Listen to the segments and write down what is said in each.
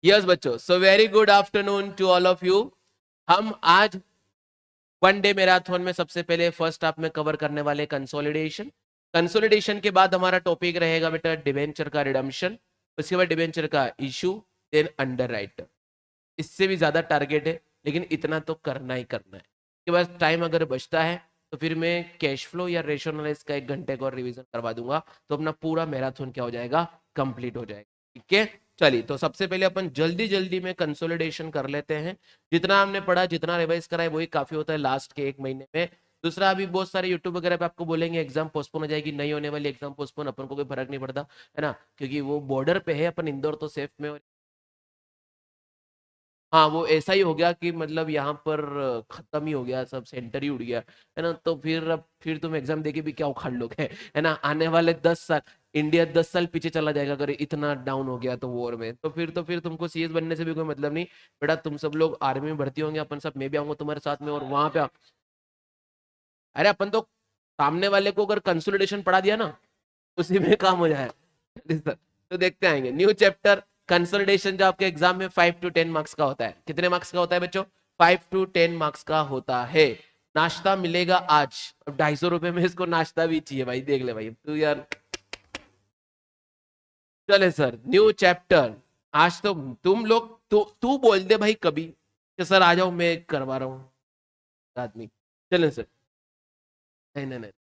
Yes बच्चों, so very good afternoon to all of you. हम आज वन डे मैराथन में सबसे पहले फर्स्ट हाफ में कवर करने वाले कंसोलिडेशन। कंसोलिडेशन के बाद हमारा टॉपिक रहेगा बेटा डिबेंचर का रिडम्पशन, उसके बाद डिबेंचर का इशू, देन अंडर राइटर। इससे भी ज्यादा टारगेट है, लेकिन इतना तो करना ही करना है। उसके बाद टाइम अगर बचता है तो फिर मैं कैश फ्लो या रेशनलाइज का 1 घंटे का और रिवीजन करवा दूंगा, तो अपना पूरा मैराथन क्या हो जाएगा, कंप्लीट हो जाएगा। ठीक है, चलिए तो सबसे पहले अपन जल्दी जल्दी में कंसोलिडेशन कर लेते हैं। जितना हमने पढ़ा, जितना रिवाइज करा है, वही काफी होता है लास्ट के 1 महीने में। दूसरा, अभी बहुत सारे यूट्यूब वगैरह पे आपको बोलेंगे एग्जाम पोस्टपोन हो जाएगी, नहीं होने वाली एग्जाम पोस्टपोन, अपन को कोई फर्क नहीं पड़ता है ना, क्योंकि वो बॉर्डर पे है, अपन इंदौर तो सेफ में। हाँ, वो ऐसा ही हो गया कि मतलब यहाँ पर खत्म ही हो गया, सब सेंटर ही उड़ गया है ना। तो फिर अब फिर तुम एग्जाम देके भी क्या उखाड़ लोगे, है ना। आने वाले 10 साल इंडिया 10 साल पीछे चला जाएगा अगर इतना डाउन हो गया तो वॉर में। तो फिर तुमको सीएस बनने से भी कोई मतलब नहीं बेटा। तुम सब लोग आर्मी में भर्ती होंगे, अपन सब, मैं भी आऊंगा तुम्हारे साथ में, और वहां पे अरे अपन तो सामने वाले को अगर कंसोलिडेशन पढ़ा दिया ना, उसी में काम हो जाए। सर, तो देखते आएंगे न्यू चैप्टर कंसोलिडेशन, जो आपके एग्जाम में 5 to 10 मार्क्स का होता है। कितने मार्क्स का होता है बच्चों? 5 to 10 मार्क्स का होता है। नाश्ता मिलेगा आज, अब 250 रुपए में इसको नाश्ता भी चाहिए भाई, देख ले भाई तू यार। चले सर, न्यू चैप्टर। आज तो तुम लोग तो तू बोल दे भाई कभी कि सर आ जाओ, मैं करवा रहा हूँ आदमी। चले सर, नहीं नहीं नहीं,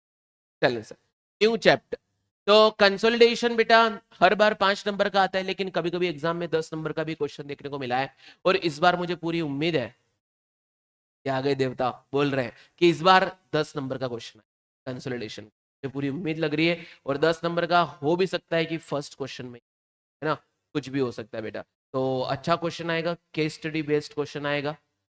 चलें सर, न्यू चैप्टर। तो कंसोलिडेशन बेटा हर बार 5 नंबर का आता है, लेकिन कभी कभी एग्जाम में 10 नंबर का भी क्वेश्चन देखने को मिला है। और इस बार मुझे पूरी उम्मीद है कि आ गए देवता बोल रहे हैं कि इस बार 10 नंबर का क्वेश्चन है कंसोलिडेशन, मुझे पूरी उम्मीद लग रही है। और 10 नंबर का हो भी सकता है कि फर्स्ट क्वेश्चन में, है ना, कुछ भी हो सकता है बेटा। तो अच्छा क्वेश्चन आएगा, केस स्टडी बेस्ड क्वेश्चन आएगा।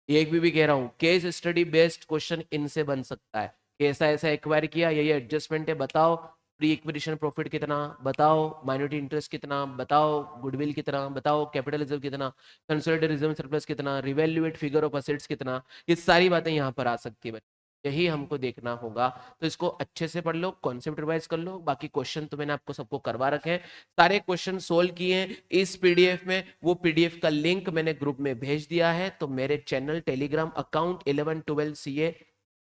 एक भी कह रहा हूं, केस स्टडी बेस्ड क्वेश्चन इनसे बन सकता है कि ऐसा ऐसा एक्वायर किया, ये एडजस्टमेंट है, बताओ प्री इक्विजिशन प्रॉफिट कितना, बताओ माइनॉरिटी इंटरेस्ट कितना, बताओ गुडविल कितना, बताओ कैपिटल रिजर्व कितना, कंसोलिडेटेड रिजर्व सरप्लस कितना, रिवैल्यूएट फिगर ऑफ असेट्स कितना। ये सारी बातें यहाँ पर आ सकती है, यही हमको देखना होगा। तो इसको अच्छे से पढ़ लो, कॉन्सेप्ट रिवाइज कर लो। बाकी क्वेश्चन तो मैंने आपको सबको करवा रखे हैं, सारे क्वेश्चन सोल्व किए हैं इस पीडीएफ में। वो पीडीएफ का लिंक मैंने ग्रुप में भेज दिया है, तो मेरे channel Telegram account 11-12 CA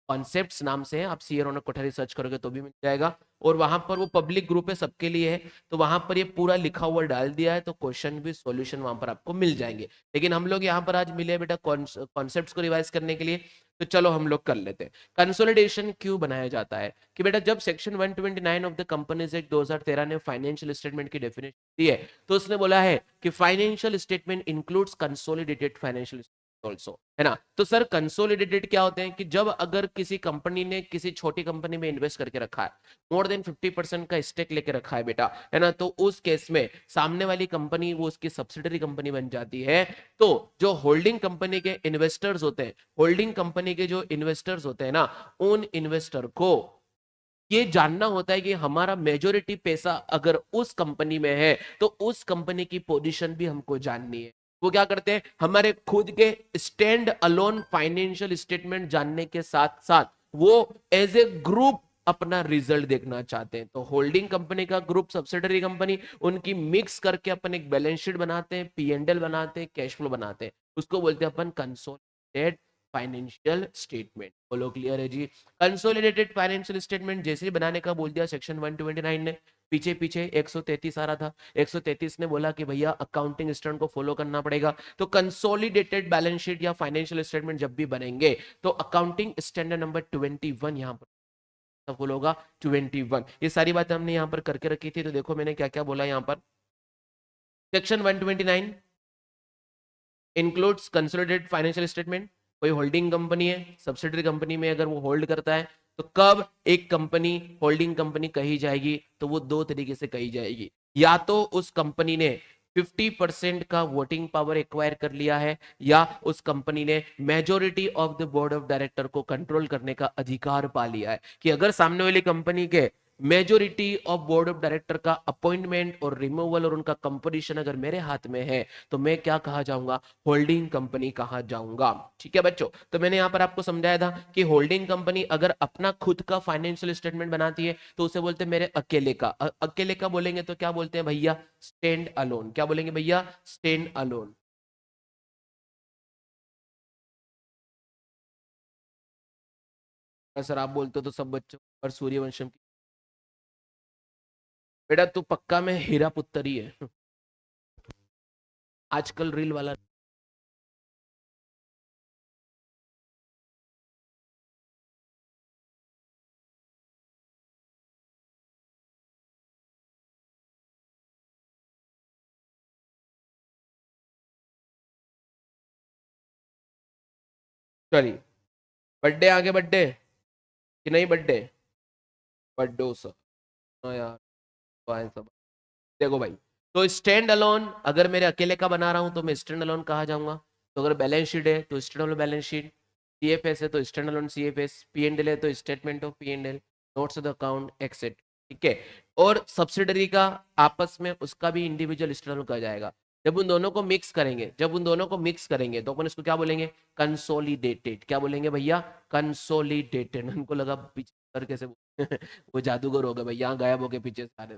concepts नाम से है, आप सीए रौनक कोठारी सर्च करोगे तो भी मिल जाएगा। और वहां पर वो पब्लिक ग्रुप है, सबके लिए है, तो वहां पर ये पूरा लिखा हुआ डाल दिया है, तो क्वेश्चन भी सॉल्यूशन वहां पर आपको मिल जाएंगे। लेकिन हम लोग यहाँ पर आज मिले बेटा कॉन्सेप्ट्स को रिवाइज करने के लिए, तो चलो हम लोग कर लेते हैं। कंसोलिडेशन क्यों बनाया जाता है कि बेटा जब section 129 of the companies act 2013 ने फाइनेंशियल स्टेटमेंट की डेफिनेशन दी है, तो उसने बोला है कि financial statement includes consolidated financial also, है ना। तो सर कंसोलिडेटेड क्या होते हैं कि जब अगर किसी कंपनी ने किसी छोटी कंपनी में इन्वेस्ट करके रखा है, मोर देन 50% का स्टेक लेके रखा है बेटा, है ना, तो उस केस में सामने वाली कंपनी वो उसकी सब्सिडरी कंपनी बन जाती है। तो जो होल्डिंग कंपनी के इन्वेस्टर्स होते हैं, होल्डिंग कंपनी के जो इन्वेस्टर्स होते हैं ना, उन इन्वेस्टर को ये जानना होता है कि हमारा मेजोरिटी पैसा अगर उस कंपनी में है, तो उस कंपनी की पोजीशन भी हमको जाननी है। वो क्या करते हैं, हमारे खुद के स्टैंड अलोन फाइनेंशियल स्टेटमेंट जानने के साथ साथ वो एज ए ग्रुप अपना रिजल्ट देखना चाहते हैं। तो होल्डिंग कंपनी का ग्रुप, सब्सिडरी कंपनी, उनकी मिक्स करके अपन एक बैलेंस शीट बनाते हैं, पी&एल बनाते हैं, कैश फ्लो बनाते हैं, उसको बोलते हैं अपन कंसोलिडेटेड फाइनेंशियल स्टेटमेंट। बोलो क्लियर है जी। कंसोलिडेटेड फाइनेंशियल स्टेटमेंट जैसे ही बनाने का बोल दिया सेक्शन 129 ने, पीछे पीछे 133 आ रहा था, 133 ने बोला कि भैया अकाउंटिंग स्टैंडर्ड को फॉलो करना पड़ेगा। तो कंसोलिडेटेड बैलेंस शीट या फाइनेंशियल स्टेटमेंट जब भी बनेंगे, तो अकाउंटिंग स्टैंडर्ड नंबर 21 यहाँ पर फॉलो होगा। 21, ये सारी बातें हमने यहाँ पर करके रखी थी। तो देखो मैंने क्या क्या बोला यहाँ पर, section 129 includes consolidated financial statement. कोई होल्डिंग कंपनी है, सब्सिडरी कंपनी में अगर वो होल्ड करता है, तो कब एक कंपनी होल्डिंग कंपनी कही जाएगी, तो वो दो तरीके से कही जाएगी। या तो उस कंपनी ने 50% का वोटिंग पावर एक्वायर कर लिया है, या उस कंपनी ने majority of the board of director को कंट्रोल करने का अधिकार पा लिया है। कि अगर सामने वाली कंपनी के majority of board of director का अपॉइंटमेंट और रिमूवल और उनका कंपोजिशन अगर मेरे हाथ में है, तो मैं क्या कहा जाऊंगा, होल्डिंग कंपनी कहा जाऊंगा। ठीक है बच्चों, तो मैंने यहां पर आपको समझाया था कि होल्डिंग कंपनी अगर अपना खुद का फाइनेंशियल स्टेटमेंट बनाती है, तो उसे बोलते हैं मेरे अकेले का। अकेले का बोलेंगे तो क्या बोलते हैं भैया, स्टैंड अलोन। क्या बोलेंगे भैया, स्टैंड अलोन। सर आप बोलते हो तो सब बच्चों पर सूर्यवंशम की। बेटा तू पक्का में हीरा पुत्र ही है। आजकल रील वाला। चलिए, बर्थडे आगे, बर्थडे कि नहीं बर्थडे? Birthday sir. हाँ यार, तो आए सब। देखो भाई, तो स्टैंड अलोन अगर मेरे अकेले का बना रहा हूं तो मैं स्टैंड अलोन कहा जाऊंगा। तो अगर बैलेंस शीट है तो stand alone balance sheet, CFS है तो स्टैंड अलोन सीएफएस, पीएनएल है तो statement of PNL, notes of the account exact. ठीक है। और सब्सिडरी का आपस में उसका भी इंडिविजुअल स्टैंड अलोन कहा जाएगा। जब उन दोनों को मिक्स करेंगे, जब उन दोनों को मिक्स करेंगे तो अपन इसको क्या बोलेंगे? कंसोलिडेटेड। क्या बोलेंगे भैया? कंसोलिडेटेड। उनको लगा पीछे सर कैसे वो जादूगर हो गए भैया, यहाँ गायब हो गए पीछे सारे।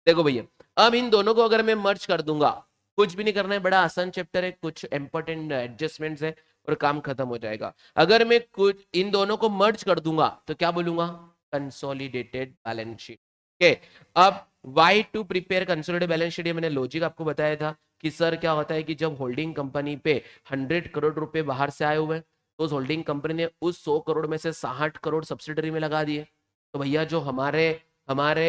देखो भैया, अब इन दोनों को अगर मैं मर्ज कर दूंगा, कुछ भी नहीं करना है, बड़ा आसान चैप्टर है, कुछ इंपॉर्टेंट एडजस्टमेंट्स है और काम खत्म हो जाएगा। अगर मैं कुछ इन दोनों को मर्ज कर दूंगा तो क्या बोलूंगा? Consolidated balance sheet. ओके। अब why to prepare consolidated balance sheet, ये मैंने लॉजिक आपको बताया था कि सर क्या होता है कि जब होल्डिंग कंपनी पे 100 करोड़ रुपए बाहर से आए हुए हैं तो उस होल्डिंग कंपनी ने उस 100 करोड़ में से 60 करोड़ सब्सिडरी में लगा दिए। तो भैया जो हमारे हमारे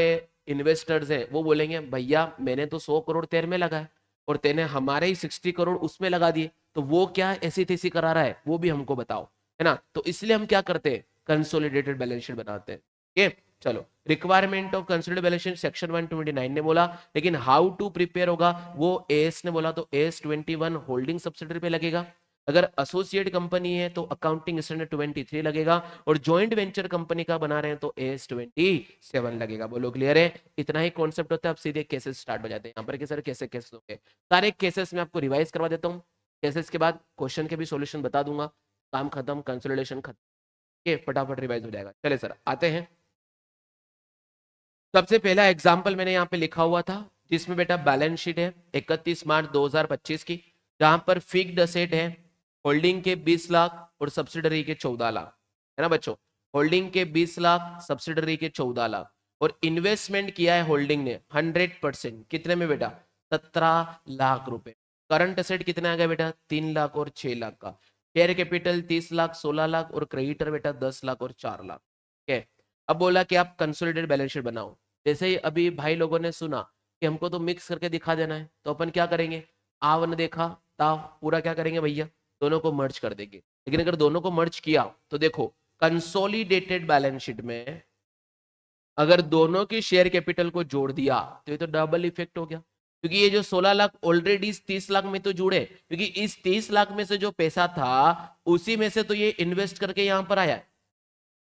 इन्वेस्टर्स हैं वो बोलेंगे भैया मैंने तो 100 करोड़ तेरे में लगाए और तेने हमारे ही 60 करोड़ उसमें लगा दिए, तो वो क्या ऐसी तैसी करा रहा है वो भी हमको बताओ, है ना? तो इसलिए हम क्या करते हैं? कंसोलिडेटेड बैलेंस शीट बनाते हैं। ठीक। चलो, requirement of consolidated balance sheet section 129 ने बोला, लेकिन हाउ टू प्रिपेयर होगा वो एएस ने बोला, तो एएस 21 होल्डिंग सब्सिडरी पे लगेगा। अगर एसोसिएट कंपनी है तो अकाउंटिंग स्टैंडर्ड 23 लगेगा, और ज्वाइंट वेंचर कंपनी का बना रहे हैं तो एएस 27 लगेगा। बोलो क्लियर है? इतना ही कॉन्सेप्ट होता है। अब सीधे केसेस स्टार्ट हो जाते हैं यहाँ पर कि सर कैसे केसेस होंगे। सारे केसेस में आपको रिवाइज करवा देता हूँ, केसेस के बाद क्वेश्चन के भी सॉल्यूशन बता दूंगा। काम खत्म, कंसोलिडेशन खत्म, के फटाफट रिवाइज हो जाएगा। चले सर आते हैं। सबसे पहला एग्जाम्पल मैंने यहाँ पे लिखा हुआ था जिसमें बेटा बैलेंस शीट है 31 मार्च 2025 की, जहां पर फिक्स्ड असेट है होल्डिंग के 20 लाख और सब्सिडरी के 14 लाख, है ना बच्चों? होल्डिंग के 20 लाख, सब्सिडरी के 14 लाख, और इन्वेस्टमेंट किया है होल्डिंग ने 100%। कितने में बेटा? 17 लाख रुपए। करंट असेट कितना आ गया बेटा? 3 लाख और 6 लाख का। शेयर कैपिटल 30 लाख, 16 लाख, और क्रेडिटर बेटा 10 लाख और 4 लाख। ठीक है। अब बोला कि आप कंसोलिडेटेड बैलेंस शीट बनाओ। जैसे ही अभी भाई लोगों ने सुना कि हमको तो मिक्स करके दिखा देना है, तो अपन क्या करेंगे? आव न देखा ताव, पूरा क्या करेंगे भैया? दोनों को मर्ज कर देंगे। लेकिन अगर दोनों को मर्ज किया तो देखो, कंसोलिडेटेड बैलेंस शीट में अगर दोनों की शेयर कैपिटल को जोड़ दिया तो ये तो डबल इफेक्ट हो गया, क्योंकि ये जो 16 लाख ऑलरेडी इस 30 लाख में तो जुड़े, क्योंकि इस 30 लाख में से जो पैसा था उसी में से तो ये इन्वेस्ट करके यहां पर आया।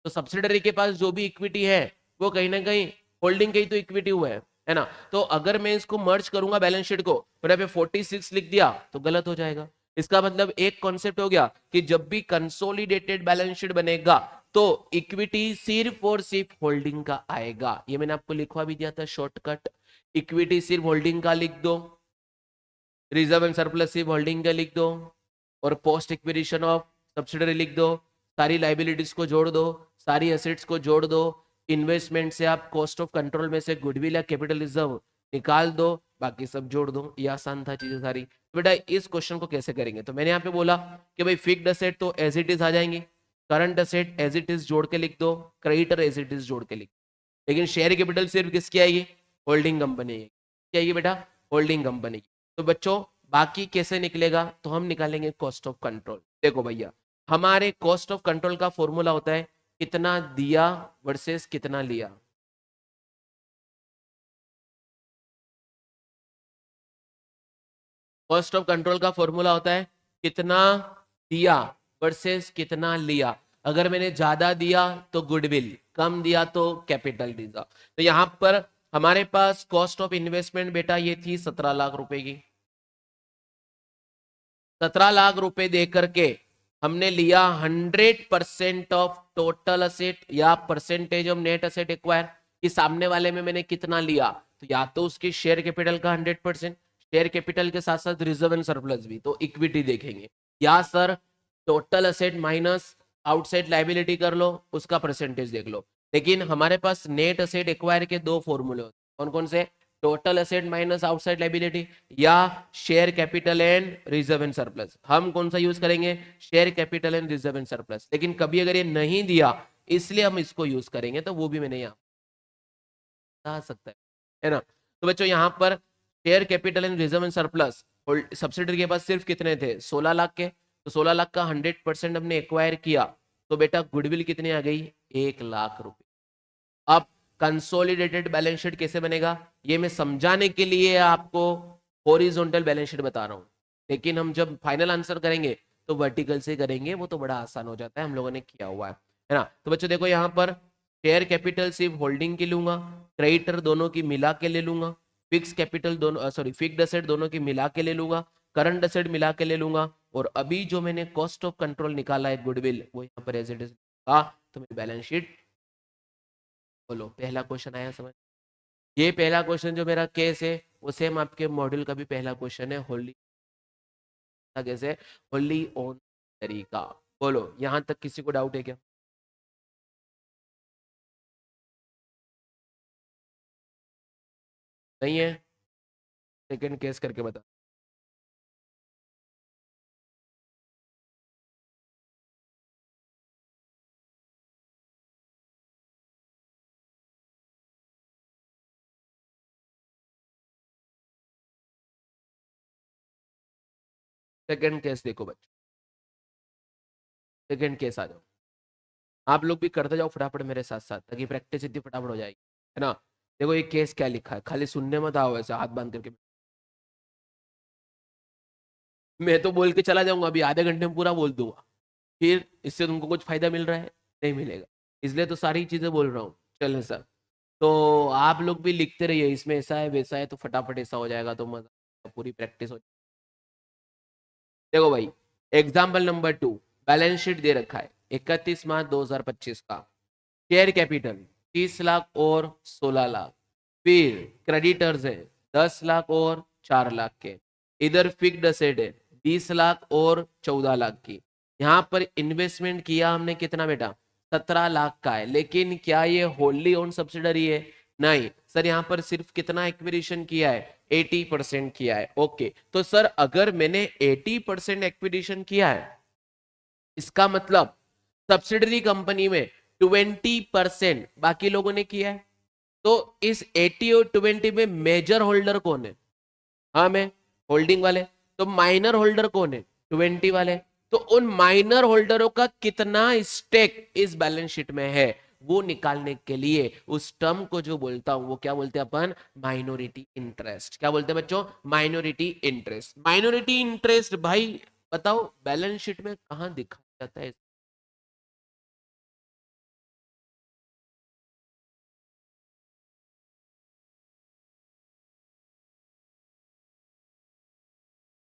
तो सब्सिडरी के पास जो भी इक्विटी है वो कहीं ना कहीं होल्डिंग की तो इक्विटी हुआ है ना? तो अगर मैं इसको मर्ज करूंगा बैलेंस शीट को, मैंने पे 46 लिख दिया तो गलत हो जाएगा। इसका मतलब एक कॉन्सेप्ट हो गया कि जब भी कंसोलिडेटेड बैलेंस शीट बनेगा तो इक्विटी सिर्फ और सिर्फ होल्डिंग का आएगा। ये मैंने आपको लिखवा भी दिया था शॉर्टकट, इक्विटी सिर्फ होल्डिंग का लिख दो, रिजर्व एंड सरप्लस सिर्फ होल्डिंग का लिख दो, और पोस्ट एक्विजिशन ऑफ सब्सिडरी लिख दो, सारी लाइबिलिटीज को जोड़ दो, सारी एसेट्स को जोड़ दो, इन्वेस्टमेंट से आप कॉस्ट ऑफ कंट्रोल में से गुडविल या कैपिटल रिजर्व निकाल दो, बाकी सब जोड़ दो। ये आसान था चीजें सारी। तो बेटा इस क्वेश्चन को कैसे करेंगे? तो मैंने यहाँ पे बोला कि भाई फिक्स्ड असेट तो एज इट इज आ जाएंगे, current asset as it is जोड़ के लिख दो, क्रेडिटर एज इट इज जोड़ के लिख दो। लेकिन शेयर कैपिटल सिर्फ किसकी आएगी? होल्डिंग कंपनी की। क्या आएगी बेटा? होल्डिंग कंपनी की। तो बच्चों बाकी कैसे निकलेगा? तो हम निकालेंगे कॉस्ट ऑफ कंट्रोल। देखो भैया, हमारे कॉस्ट ऑफ कंट्रोल का फॉर्मूला होता है कितना दिया वर्सेस कितना लिया। कॉस्ट ऑफ कंट्रोल का फॉर्मूला होता है कितना दिया वर्सेस कितना लिया। अगर मैंने ज्यादा दिया तो गुडविल, कम दिया तो कैपिटल रिजर्व। तो यहां पर हमारे पास कॉस्ट ऑफ इन्वेस्टमेंट बेटा ये थी 17 लाख रुपए की। 17 लाख रुपए दे करके हमने लिया 100% ऑफ टोटल असेट या percentage of net asset acquire, कि सामने वाले में मैंने कितना लिया, तो या तो उसकी शेयर कैपिटल का 100%, शेयर कैपिटल के साथ साथ रिजर्व एंड सरप्लस भी, तो इक्विटी देखेंगे, या sir total asset minus outside liability कर लो, उसका परसेंटेज देख लो। लेकिन हमारे पास नेट असेट एक्वायर के दो फॉर्मूले होते हैं, कौन कौन से? Total asset minus outside liability, या share capital and reserve and surplus. हम कौन सा यूज करेंगे? Share capital and reserve and surplus. लेकिन कभी अगर ये नहीं दिया इसलिए हम इसको यूज करेंगे, तो वो भी मैंने यहाँ बता सकता है ना। तो बच्चों यहाँ पर share capital and reserve and surplus, subsidiary के पास सिर्फ कितने थे? 16 लाख के। तो 16 लाख का 100% हमने एक्वायर किया, तो बेटा गुडविल कितनी आ गई? 1 लाख रुपए। अब कंसोलिडेटेड बैलेंस शीट कैसे बनेगा, ये मैं समझाने के लिए आपको हॉरिजॉन्टल बैलेंस शीट बता रहा हूं। लेकिन हम जब फाइनल आंसर करेंगे तो वर्टिकल से करेंगे, वो तो बड़ा आसान हो जाता है, हम लोगों ने किया हुआ है ना। तो बच्चों देखो यहाँ पर शेयर कैपिटल सिर्फ होल्डिंग की लूंगा, क्रेडिटर दोनों की मिला के ले लूंगा, फिक्स कैपिटल दोनों सॉरी फिक्स्ड असेट दोनों की मिला के ले लूंगा, करंट असेट मिला के ले लूंगा, और अभी जो मैंने कॉस्ट ऑफ कंट्रोल निकाला है गुडविल, वो यहाँ पर एज इट इज। तो मेरी बैलेंस शीट, बोलो पहला क्वेश्चन आया समझ? ये पहला क्वेश्चन जो मेरा केस है वो सेम आपके मॉड्यूल का भी पहला क्वेश्चन है, होली कैसे? होली ऑन तरीका। बोलो यहां तक किसी को डाउट है क्या? नहीं है? सेकंड केस करके बता। सेकंड केस देखो बच्चों, सेकंड केस आ जाओ। आप लोग भी करते जाओ फटाफट मेरे साथ साथ, ताकि प्रैक्टिस इतनी फटाफट हो जाएगी, है ना। देखो ये केस क्या लिखा है, खाली सुनने मत आओ ऐसे हाथ बांध करके। मैं तो बोल के चला जाऊंगा, अभी आधे घंटे में पूरा बोल दूंगा, फिर इससे तुमको कुछ फायदा मिल रहा है? नहीं मिलेगा। इसलिए तो सारी चीजें बोल रहा हूँ। चलें सर, तो आप लोग भी लिखते रहिए, इसमें ऐसा है वैसा है, तो फटाफट ऐसा हो जाएगा तो मजा, पूरी प्रैक्टिस हो। देखो भाई, एग्जाम्पल नंबर 2, बैलेंस शीट दे रखा है 31 मार्च 2025 का। शेयर कैपिटल 30 लाख और 16 लाख, फिर क्रेडिटर्स है 10 लाख और 4 लाख के, इधर फिक्स्ड असेट है 20 लाख और 14 लाख की। यहाँ पर इन्वेस्टमेंट किया हमने कितना बेटा? 17 लाख का है। लेकिन क्या ये होल्ली ओन सब्सिडरी है? नहीं सर, यहाँ पर सिर्फ कितना एक्विजिशन किया है? 80% किया है। ओके, तो सर अगर मैंने 80% एक्विजिशन किया है, इसका मतलब सब्सिडरी कंपनी में 20% बाकी लोगों ने किया है। तो इस 80 और 20 में मेजर होल्डर कौन है? हम है, होल्डिंग वाले। तो माइनर होल्डर कौन है? 20 वाले। तो उन माइनर होल्डरों का कितना स्टेक इस बैलेंस शीट में है, वो निकालने के लिए उस टर्म को जो बोलता हूं वो क्या बोलते हैं अपन? Minority interest. क्या बोलते हैं बच्चों? Minority interest. माइनॉरिटी इंटरेस्ट भाई बताओ बैलेंस शीट में कहां दिखा जाता है?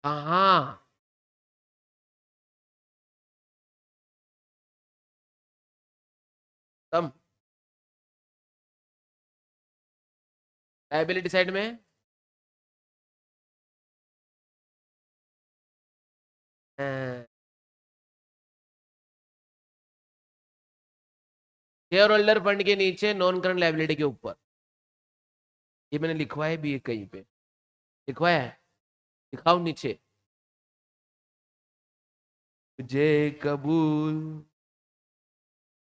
कहाँ? तब लायबिलिटी साइड में शेयर होल्डर फंड के नीचे नॉन करंट लायबिलिटी के ऊपर, ये मैंने लिखवाया भी है कहीं पे, लिखवाया है, दिखाओ नीचे। तुझे कबूल,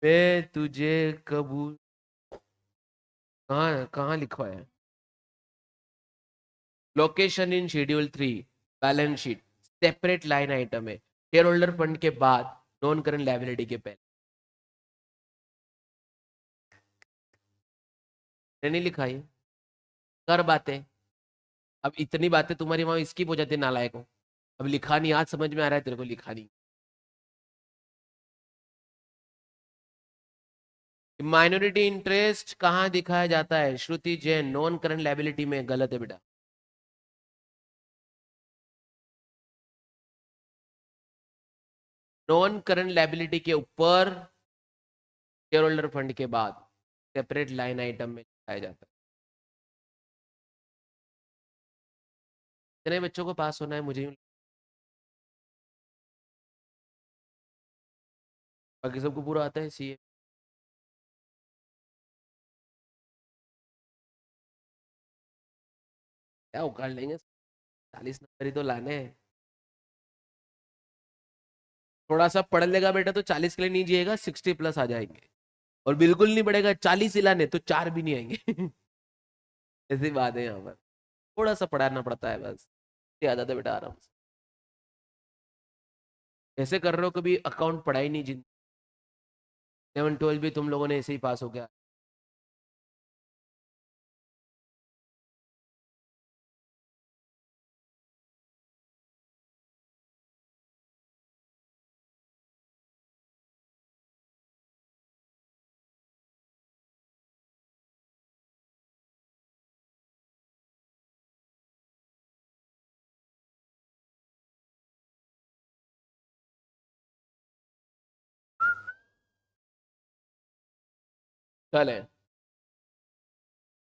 मैं तुझे कबूल, कहाँ कहाँ लिखवाया है? Location in schedule 3, balance sheet, separate line item है, शेयर होल्डर फंड के बाद, नॉन करंट लायबिलिटी के पहले। मैंने नहीं लिखा है, कर बातें। अब इतनी बातें तुम्हारी वहां इसकी हो जाती है नालायक को। अब लिखा नहीं, आज समझ में आ रहा है तेरे को, लिखा नहीं। माइनॉरिटी इंटरेस्ट कहाँ दिखाया जाता है? श्रुति जैन, नॉन करंट लायबिलिटी में। गलत है बेटा। नॉन करंट लायबिलिटी के ऊपर, शेयर होल्डर फंड के बाद, सेपरेट लाइन आइटम में दिखाया जाता है। इतने बच्चों को पास होना है मुझे यूं बाकी सबको पूरा आता है सीए। क्या उखाड़ लेंगे, 40 नंबर ही तो लाने हैं। थोड़ा सा पढ़ लेगा बेटा तो 40 के लिए नहीं जिएगा, 60 प्लस आ जाएंगे। और बिल्कुल नहीं पढ़ेगा, 40 ही लाने तो 4 भी नहीं आएंगे। ऐसी बात है यहाँ पर। थोड़ा सा पढ़ाना पड़ता है बस, आ जाता है बेटा आराम से। ऐसे कर रहे हो, कभी अकाउंट पढ़ा ही नहीं जिन 11 12 भी तुम लोगों ने ऐसे ही पास हो गया। चल है,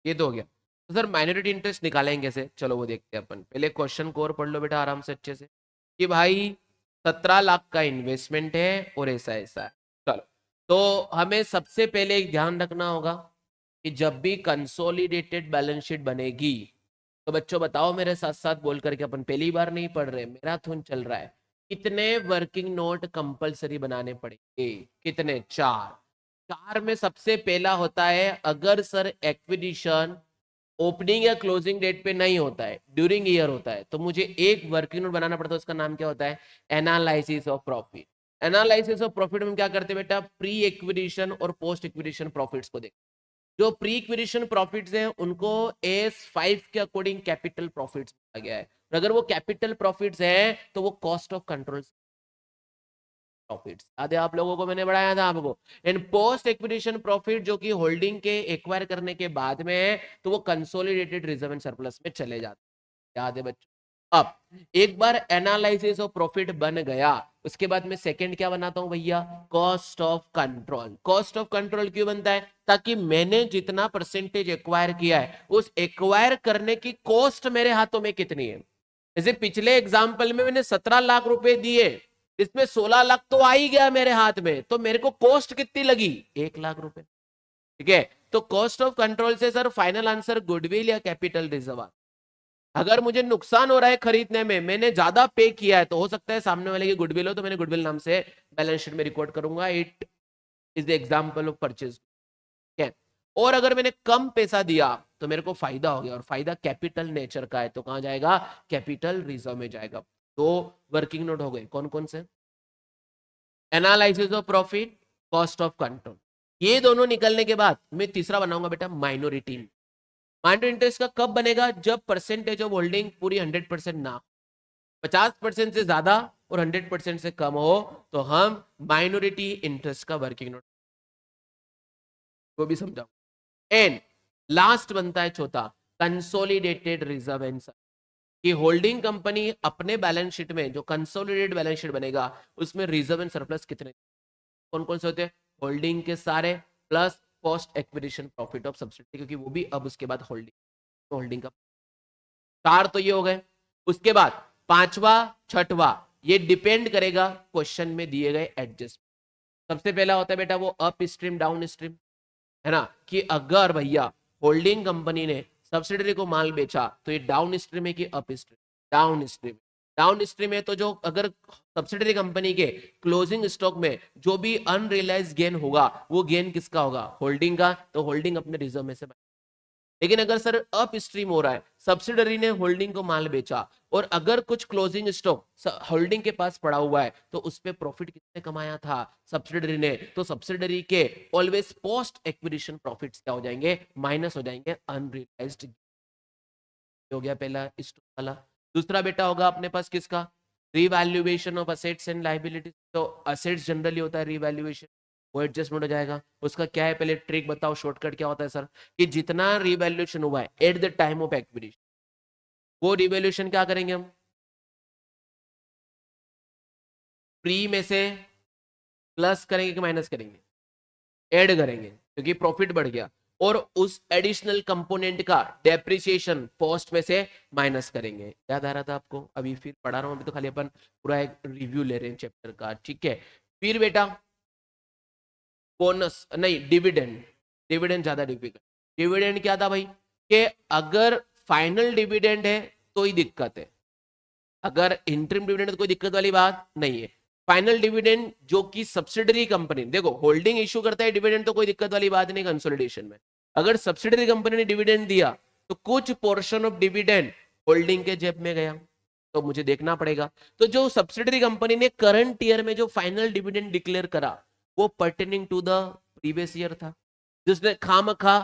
ये तो हो गया। तो सर माइनॉरिटी इंटरेस्ट निकालेंगे कैसे, चलो वो देखते हैं अपन। पहले क्वेश्चन को और पढ़ लो बेटा आराम से अच्छे से, कि भाई 17 लाख का इन्वेस्टमेंट है और ऐसा ऐसा है। चलो, तो हमें सबसे पहले एक ध्यान रखना होगा कि जब भी कंसोलिडेटेड बैलेंस शीट बनेगी, तो बच्चों बताओ मेरे साथ साथ बोल करके, अपन पहली बार नहीं पढ़ रहे, मैराथन चल रहा है। कितने वर्किंग नोट कंपलसरी बनाने पड़ेंगे, कितने? 4। 4 में सबसे पहला होता है, अगर सर एक्विजिशन ओपनिंग या क्लोजिंग डेट पे नहीं होता है, ड्यूरिंग ईयर होता है, तो मुझे एक वर्किंग नोट बनाना पड़ता है। उसका नाम क्या होता है? Analysis of profit. Analysis of profit में क्या करते हैं बेटा? प्री एक्विजिशन और पोस्ट एक्विजिशन प्रॉफिट्स को देखते हैं। जो प्री एक्विजिशन प्रॉफिट्स हैं उनको एस 5 के अकॉर्डिंग कैपिटल प्रॉफिट्स बोला गया है। और अगर वो कैपिटल प्रॉफिट्स हैं तो वो कॉस्ट ऑफ कंट्रोल प्रॉफिट्स। याद है आप लोगों को, मैंने बढ़ाया था आपको। इन पोस्ट एक्विजिशन प्रॉफिट जो कि होल्डिंग के एक्वायर करने के बाद में है, तो वो कंसोलिडेटेड रिजर्व एंड सरप्लस में चले जाते हैं। याद है बच्चों? अब एक बार एनालिसिस ऑफ प्रॉफिट बन गया, उसके बाद में सेकंड क्या बनाता हूं भैया? Cost of control. Cost of control क्यों बनता है? ताकि मैंने जितना परसेंटेज एक्वायर किया है, उस एक्वायर करने की कॉस्ट मेरे हाथों में कितनी है। जैसे पिछले एग्जाम्पल में मैंने 17 लाख रुपए दिए, इसमें 16 लाख तो आ ही गया मेरे हाथ में, तो मेरे को कॉस्ट कितनी लगी? 1 लाख रुपए। ठीक है, तो कॉस्ट ऑफ कंट्रोल से सर फाइनल आंसर गुडविल या कैपिटल रिजर्व। अगर मुझे नुकसान हो रहा है खरीदने में, मैंने ज्यादा पे किया है, तो हो सकता है सामने वाले की गुडविल हो, तो मैंने गुडविल नाम से बैलेंस शीट में रिकॉर्ड करूंगा, it is the example of purchase. ठीक है, और अगर मैंने कम पैसा दिया तो मेरे को फायदा हो गया, और फायदा कैपिटल नेचर का है, तो कहां जाएगा? कैपिटल रिजर्व में जाएगा। तो वर्किंग नोट हो गए कौन कौन से? Analysis of profit, cost of control. ये दोनों निकलने के बाद मैं तीसरा बनाऊंगा बेटा माइनॉरिटी। माइनॉरिटी इंटरेस्ट का कब बनेगा? जब परसेंटेज ऑफ होल्डिंग पूरी 100% ना, 50% से ज्यादा और 100% से कम हो, तो हम माइनॉरिटी इंटरेस्ट का वर्किंग नोट को भी समझाओ। एंड लास्ट बनता है चौथा, कंसोलिडेटेड रिजर्व एंड, कि होल्डिंग कंपनी अपने बैलेंस शीट में, जो कंसोलिडेटेड बैलेंस शीट बनेगा, उसमें रिजर्व एंड सरप्लस कितने, कौन कौन से होते हैं? होल्डिंग के सारे, plus post acquisition profit of subsidy, क्योंकि वो भी अब उसके बाद होल्डिंग, तो होल्डिंग का 4 तो ये हो गए। उसके बाद पांचवा छठवा, ये डिपेंड करेगा क्वेश्चन में दिए गए एडजस्ट। सबसे पहला होता है बेटा वो अप स्ट्रीम डाउन स्ट्रीम, है ना, कि अगर भैया होल्डिंग कंपनी ने सब्सिडरी को माल बेचा, तो ये डाउन स्ट्रीम है कि up stream? Down stream. Down stream है, तो जो अगर सब्सिडरी कंपनी के क्लोजिंग स्टॉक में जो भी अनरियलाइज गेन होगा, वो गेन किसका होगा? होल्डिंग का, तो होल्डिंग अपने रिजर्व में से। लेकिन अगर सर अप स्ट्रीम हो रहा है, सब्सिडरी ने होल्डिंग को माल बेचा, और अगर कुछ क्लोजिंग स्टॉक होल्डिंग के पास पड़ा हुआ है, तो उस पे प्रॉफिट किसने कमाया था? सब्सिडरी ने। तो सब्सिडरी के ऑलवेज पोस्ट एक्विजिशन प्रॉफिट्स क्या हो जाएंगे? माइनस हो जाएंगे अनरियलाइज्ड। हो गया पहला स्टॉक वाला। दूसरा बेटा होगा अपने पास किसका? Revaluation of assets and liabilities. तो असेट्स जनरली होता है रिवैल्यूएशन, वो एडजस्टमेंट हो जाएगा। उसका क्या है, पहले ट्रिक बताओ, शॉर्टकट क्या होता है सर? कि जितना रिवैल्यूएशन हुआ है eight the time of acquisition, वो रिवैल्यूएशन क्या करेंगे हम? प्री में से प्लस करेंगे कि माइनस करेंगे? ऐड करेंगे, क्योंकि प्रॉफिट बढ़ गया। और उस एडिशनल कंपोनेंट का डेप्रिसिएशन पोस्ट में से माइनस करेंगे। याद आ रहा था आपको? अभी फिर पढ़ा रहा हूं, अभी तो खाली अपन पूरा एक रिव्यू ले रहे हैं चैप्टर का। ठीक है, फिर बेटा बोनस नहीं, डिविडेंड। डिविडेंड ज्यादा डिफिकल्ट। डिविडेंड क्या था भाई, कि अगर फाइनल डिविडेंड है तो ही दिक्कत है, अगर इंटरिम डिविडेंड तो कोई दिक्कत वाली बात नहीं है। फाइनल डिविडेंड जो कि सब्सिडरी कंपनी, देखो होल्डिंग इश्यू करता है डिविडेंड तो कोई दिक्कत वाली बात नहीं कंसोलिडेशन में। अगर सब्सिडरी कंपनी ने डिविडेंड दिया तो कुछ पोर्शन ऑफ डिविडेंड होल्डिंग के जेब में गया, तो मुझे देखना पड़ेगा। तो जो सब्सिडरी कंपनी ने करंट ईयर में जो फाइनल डिविडेंड डिक्लेयर करा वो pertaining to the previous year था, जिसने खामखा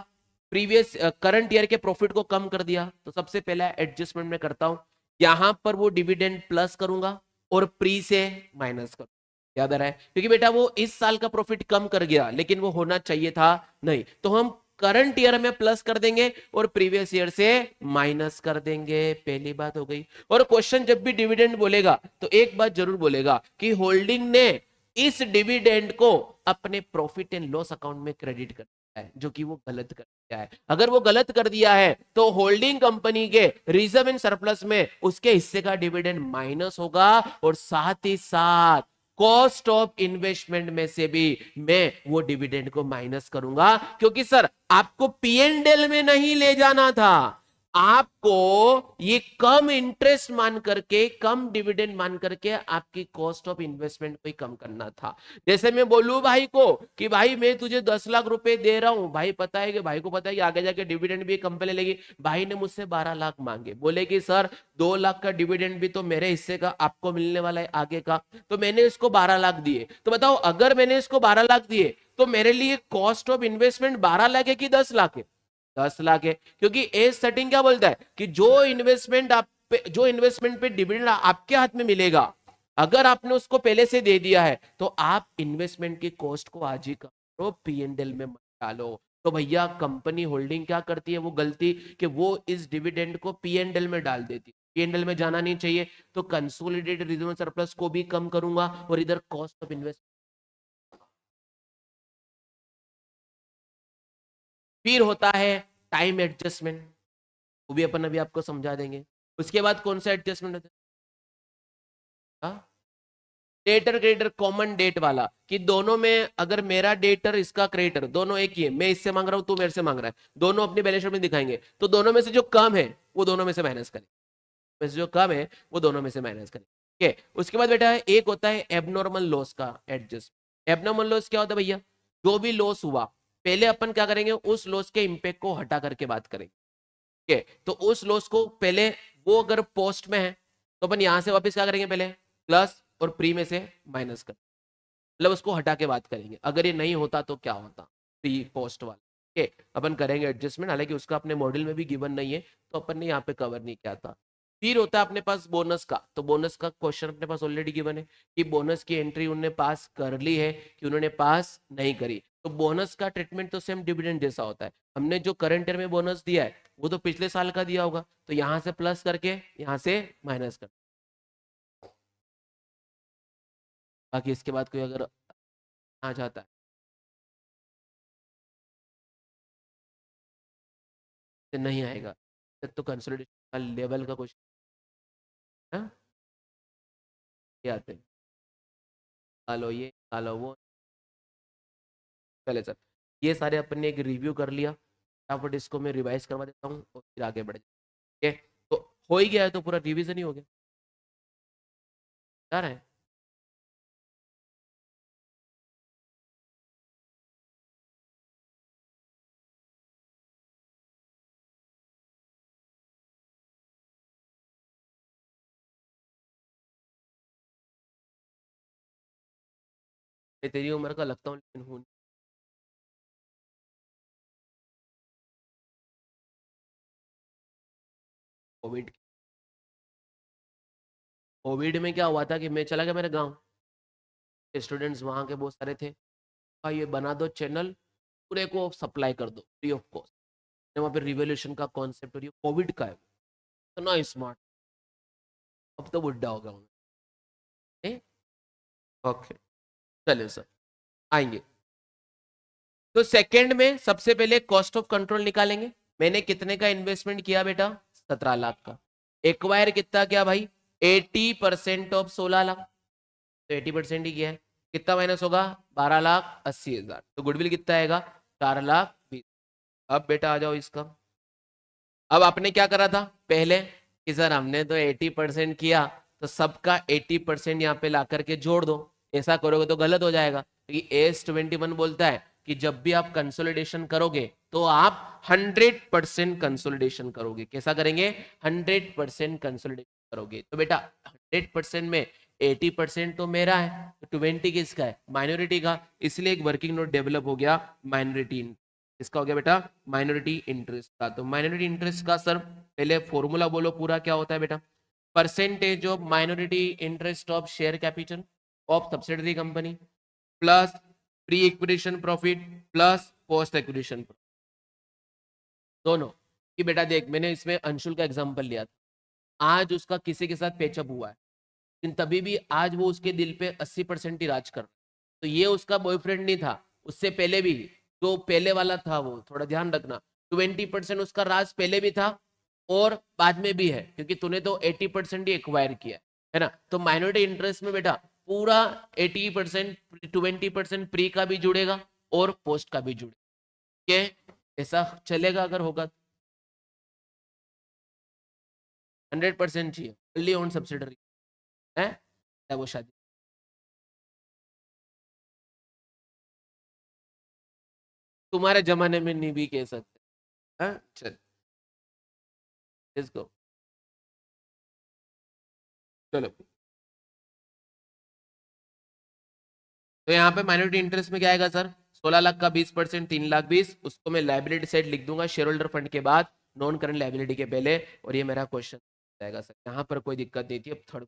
प्रीवियस करंट ईयर के प्रॉफिट को कम कर दिया। तो सबसे पहला एडजस्टमेंट मैं करता हूं, यहां पर वो डिविडेंड प्लस करूंगा और प्री से माइनस करूंगा। याद आ रहा है, क्योंकि बेटा वो इस साल का प्रॉफिट कम कर गया लेकिन वो होना चाहिए था नहीं, तो हम करंट ईयर में प्लस कर देंगे और प्रीवियस ईयर से माइनस कर देंगे। पहली बात हो गई। और क्वेश्चन जब भी डिविडेंड बोलेगा तो एक बात जरूर बोलेगा कि होल्डिंग ने इस डिविडेंड को अपने प्रॉफिट एंड लॉस अकाउंट में क्रेडिट कर दिया है, जो कि वो गलत कर दिया है। अगर वो गलत कर दिया है तो होल्डिंग कंपनी के रिजर्व एंड सरप्लस में उसके हिस्से का डिविडेंड माइनस होगा और साथ ही साथ कॉस्ट ऑफ इन्वेस्टमेंट में से भी मैं वो डिविडेंड को माइनस करूंगा, क्योंकि सर आपको पीएनएल में नहीं ले जाना था, आपको ये कम इंटरेस्ट मान करके, कम डिविडेंड मान करके आपकी कॉस्ट ऑफ इन्वेस्टमेंट को ही कम करना था। जैसे मैं बोलूं भाई को कि भाई मैं तुझे 10 लाख रुपए दे रहा हूं, भाई पता है कि भाई को पता है कि आगे जाके डिविडेंड भी कंपनी लेगी, भाई ने मुझसे 12 लाख मांगे, बोले कि सर 2 लाख का डिविडेंड भी तो मेरे हिस्से का आपको मिलने वाला है आगे का, तो मैंने इसको 12 लाख दिए। तो बताओ अगर मैंने इसको 12 लाख दिए तो मेरे लिए कॉस्ट ऑफ इन्वेस्टमेंट 12 लाख है कि 10 लाख है? 10 लाख है, क्योंकि एज सेटिंग क्या बोलता है कि जो इन्वेस्टमेंट आप पे, जो इन्वेस्टमेंट पे डिविडेंड आपके हाथ में मिलेगा, अगर आपने उसको पहले से दे दिया है तो आप इन्वेस्टमेंट की कॉस्ट को आज ही करो, पीएनएल में मत डालो। तो भैया कंपनी होल्डिंग क्या करती है वो गलती, कि वो इस डिविडेंड को पीएनएल में डाल देती, पीएनएल में जाना नहीं चाहिए। तो कंसोलिडेटेड रिजर्व सरप्लस को भी कम करूंगा और इधर कॉस्ट ऑफ इन्वेस्ट। फिर होता है टाइम एडजस्टमेंट, वो भी अपन अभी आपको समझा देंगे। उसके बाद कौन सा एडजस्टमेंट होता है? डेटर क्रेडिटर कॉमन डेट वाला, कि दोनों में अगर मेरा डेटर इसका क्रेडिटर दोनों एक ही है, मैं इससे मांग रहा हूं तू मेरे से मांग रहा है, दोनों अपनी बैलेंस शीट में दिखाएंगे, तो दोनों में से जो कम है वो दोनों में से माइनस करें, में से जो कम है वो दोनों में से माइनस करें। ठीक है, उसके बाद बेटा एक होता है एबनॉर्मल लॉस का एडजस्ट। एबनॉर्मल लॉस क्या होता है भैया, जो भी लॉस हुआ पहले अपन क्या करेंगे, उस लॉस के इंपैक्ट को हटा करके बात करेंगे। ठीक है, तो उस लॉस को पहले, वो अगर पोस्ट में है तो अपन यहां से वापस क्या करेंगे, पहले प्लस और प्री में से माइनस कर, मतलब उसको हटा के बात करेंगे। अगर ये नहीं होता तो क्या होता, प्री पोस्ट वाला। ठीक है, अपन करेंगे एडजस्टमेंट, हालांकि उसका अपने मॉडल में भी गिवन नहीं है तो अपन ने यहाँ पे कवर नहीं किया था। फिर होता है अपने पास बोनस का, तो बोनस का क्वेश्चन अपने पास ऑलरेडी गिवन है कि बोनस की एंट्री उन्होंने पास कर ली है कि उन्होंने पास नहीं करी। तो बोनस का ट्रीटमेंट तो सेम डिविडेंड जैसा होता है, हमने जो करंट ईयर में बोनस दिया है वो तो पिछले साल का दिया होगा, तो यहाँ से प्लस करके यहाँ से माइनस कर, बाकी इसके बाद कोई अगर आ जाता है तो नहीं आएगा, तो कंसोलिडेशन का लेवल का क्वेश्चन है, ये आते हैं निकालो ये निकालो वो। चले सर, ये सारे अपन ने एक रिव्यू कर लिया, फटाफट इसको मैं रिवाइज करवा देता हूँ और फिर आगे बढ़ जाए। ठीक है, तो हो ही गया है तो पूरा रिवीजन ही हो गया, क्या रहा है। मैं तेरी उम्र का लगता हूँ लेकिन हूँ नहीं। कोविड, कोविड में क्या हुआ था कि मैं चला गया मेरे गाँव, स्टूडेंट्स वहाँ के बहुत सारे थे, भाई ये बना दो चैनल, पूरे को सप्लाई कर दो फ्री ऑफ कॉस्ट। वहाँ पे रिवोल्यूशन का कॉन्सेप्ट और ये कोविड का है, इतना स्मार्ट, अब तो बुढ़ा हो गया हूँ मैं। ओके, चलिए सर आएंगे। तो सेकंड में सबसे पहले कॉस्ट ऑफ कंट्रोल निकालेंगे। मैंने कितने का इन्वेस्टमेंट किया बेटा, 17 लाख का। एक्वायर कितना किया भाई, 80% ऑफ 16 लाख, तो 80% ही किया है। कितना माइनस होगा? 12,80,000। तो गुडविल कितना आएगा? 4,20,000। अब बेटा आ जाओ इसका। अब आपने क्या करा था पहले कि सर हमने तो 80% किया, तो सबका 80% यहाँ पे ला करके जोड़ दो। ऐसा करोगे तो गलत हो जाएगा, क्योंकि AS21 बोलता है कि जब भी आप कंसोलिडेशन करोगे तो आप 100% कंसोलिडेशन करोगे। कैसा करेंगे? 100% कंसोलिडेशन करोगे। तो बेटा 100% में 80% तो मेरा है, तो 20 किसका है? माइनॉरिटी का। इसलिए एक वर्किंग नोट डेवलप हो गया माइनॉरिटी। इसका हो गया बेटा माइनॉरिटी इंटरेस्ट का। तो माइनॉरिटी इंटरेस्ट का सर पहले फॉर्मूला बोलो पूरा क्या होता है बेटा? Percentage of minority interest of share capital of subsidiary company plus pre acquisition profit plus post acquisition दोनों। कि बेटा देख, मैंने इसमें अंशुल का एग्जांपल लिया था। आज उसका किसी के साथ पेचअप हुआ है, लेकिन तभी भी आज वो उसके दिल पे 80% ही राज कर रहा है। तो ये उसका बॉयफ्रेंड नहीं था, उससे पहले भी जो पहले वाला था, वो थोड़ा ध्यान रखना, 20% उसका राज पहले भी था और बाद में भी है, क्योंकि तूने तो 80% ही एक्वायर किया है ना। तो माइनॉरिटी इंटरेस्ट में बेटा पूरा 80%, 20% प्री का भी जुड़ेगा और पोस्ट का भी जुड़ेगा। ऐसा चलेगा अगर होगा? 100% चाहिए, फुल्ली ओन सब्सिडरी है वो शादी। तुम्हारे जमाने में नहीं भी कह सकते। चल इसको चलो। तो यहाँ पे माइनॉरिटी इंटरेस्ट में क्या आएगा सर? 16 लाख का 20%, 3,20,000। उसको मैं लाइबिलिटी साइड लिख दूंगा शेयर होल्डर फंड के बाद, नॉन करंट लाइबिलिटी के पहले। और ये मेरा क्वेश्चन जाएगा सर, यहाँ पर कोई दिक्कत नहीं थी। अब थर्ड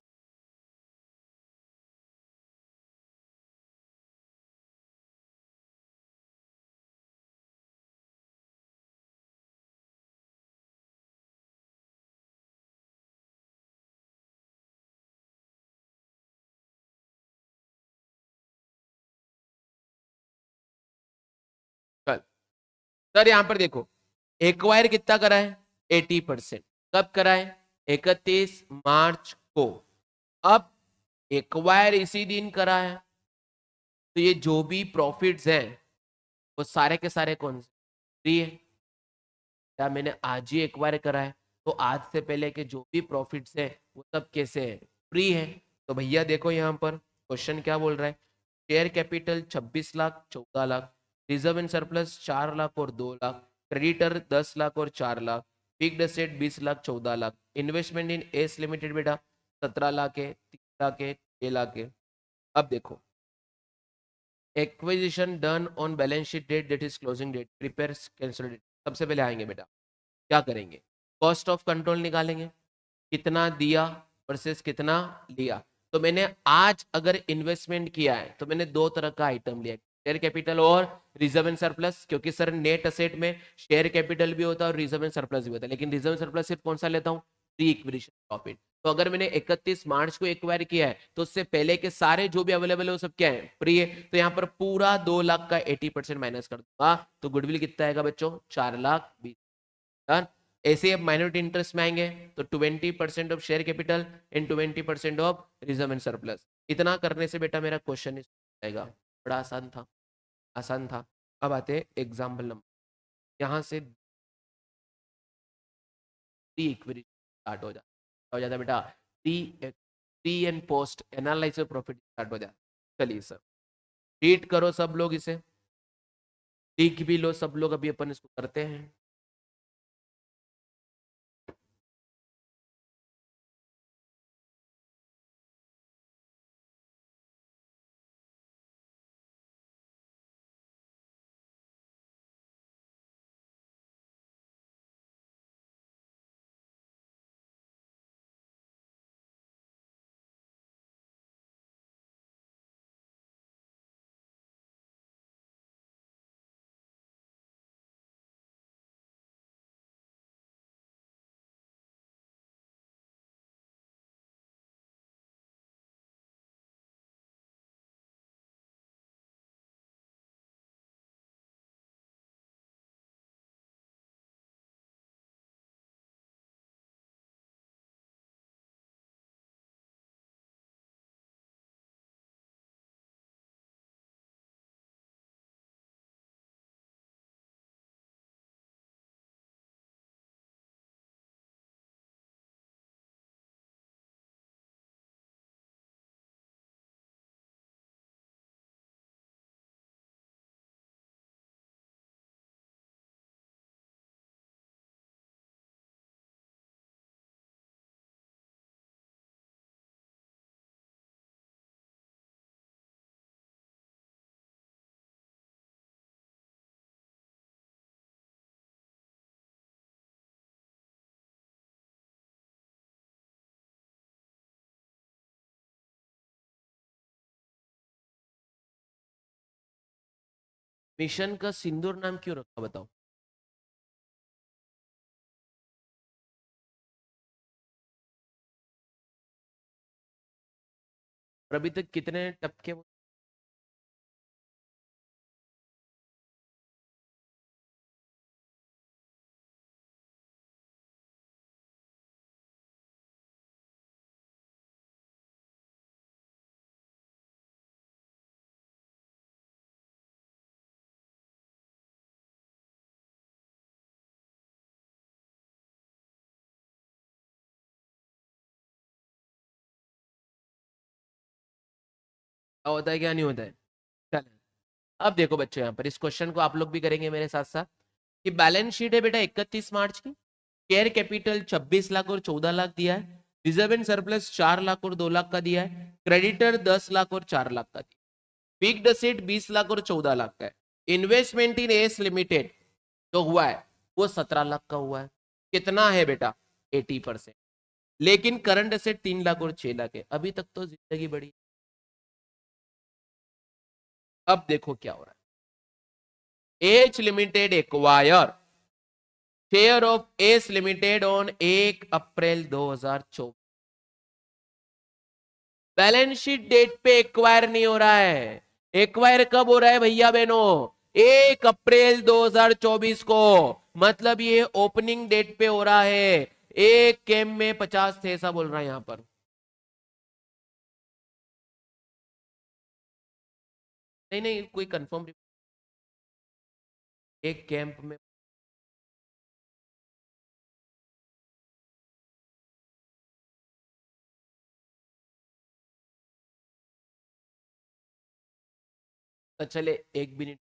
कल सर यहाँ पर देखो, एक्वायर कितना करा है? 80%। कब करा है? 31 मार्च को। अब एक्वायर इसी दिन करा है, तो ये जो भी प्रॉफिट्स हैं वो सारे के सारे कौन से फ्री है? क्या मैंने आज ही एक्वायर करा है, तो आज से पहले के जो भी प्रॉफिट्स है वो सब कैसे है? फ्री है। तो भैया देखो यहाँ पर क्वेश्चन क्या बोल रहा है? Share capital 26 lakh 14 lakh, reserve and surplus 4 lakh और 2 लाख, क्रेडिटर 10 लाख और 4 lakh, fixed asset 20 lakh 14 lakh, investment in S limited बेटा 17 लाख है, 3 लाख है, 6 लाख है। अब देखो, acquisition done on balance sheet date that is closing date, prepare cancel. सबसे पहले आएंगे बेटा, क्या करेंगे? कॉस्ट ऑफ कंट्रोल निकालेंगे, कितना दिया वर्सेस कितना लिया। तो मैंने आज अगर इन्वेस्टमेंट किया है तो मैंने दो तरह का आइटम लिया, शेयर कैपिटल और रिजर्व एंड सरप्लस। क्योंकि सर नेट असेट में शेयर कैपिटल भी होता है और रिजर्व एंड सरप्लस भी होता है, लेकिन रिजर्व एंड सरप्लस सिर्फ कौन सा लेता हूँ? Pre acquisition profit. तो अगर मैंने 31 मार्च को एक्वायर किया है तो उससे पहले के सारे जो भी अवेलेबल है वो सब क्या है? प्री है। तो यहाँ पर पूरा 2 लाख का 80% माइनस कर दूंगा, तो गुडविल कितना आएगा बच्चों? 4,20,000। डन। ऐसे ही अब माइनॉरिटी इंटरेस्ट में आएंगे, तो 20% of share capital in 20% of reserve and surplus. इतना करने से बेटा मेरा क्वेश्चन आएगा। बड़ा आसान था, आसान था। अब आते एग्जाम्पल नंबर, यहाँ से प्री इक्विटी स्टार्ट हो जाता बेटा। Pre pre and post analysis profit start हो जाता। चलिए सर, रीड करो सब लोग इसे, लिख भी लो सब लोग, अभी अपन इसको करते हैं। मिशन का सिंदूर नाम क्यों रखा बताओ? और अभी तक कितने टपके? होता है क्या नहीं होता है? चल, अब देखो बच्चों, यहाँ पर इस क्वेश्चन को आप लोग भी करेंगे मेरे साथ साथ। कि बैलेंस शीट है बेटा 31 मार्च की। शेयर कैपिटल 26 लाख और 14 लाख दिया है। रिजर्व एंड सरप्लस 4 लाख और 2 लाख का दिया है। क्रेडिटर 10 लाख और 4 लाख का दिया। फिक्स्ड असेट 20 लाख और 14 लाख का है। इन्वेस्टमेंट इन एस लिमिटेड जो हुआ है वो 17 लाख का हुआ है। कितना है बेटा? 80%। लेकिन करंट असेट 3 लाख और 6 लाख है। अभी तक तो जिंदगी बड़ी। अब देखो क्या हो रहा है। H limited acquire share of S limited on 1 April 2024। Balance sheet date पे एक्वायर नहीं हो रहा है। एक्वायर कब हो रहा है भैया बहनों? 1 अप्रैल 2024 को। मतलब ये ओपनिंग डेट पे हो रहा है। एक कैम में 50 थे ऐसा बोल रहा है यहां पर। नहीं नहीं, कोई कंफर्म। एक कैंप में। तो चले एक मिनट।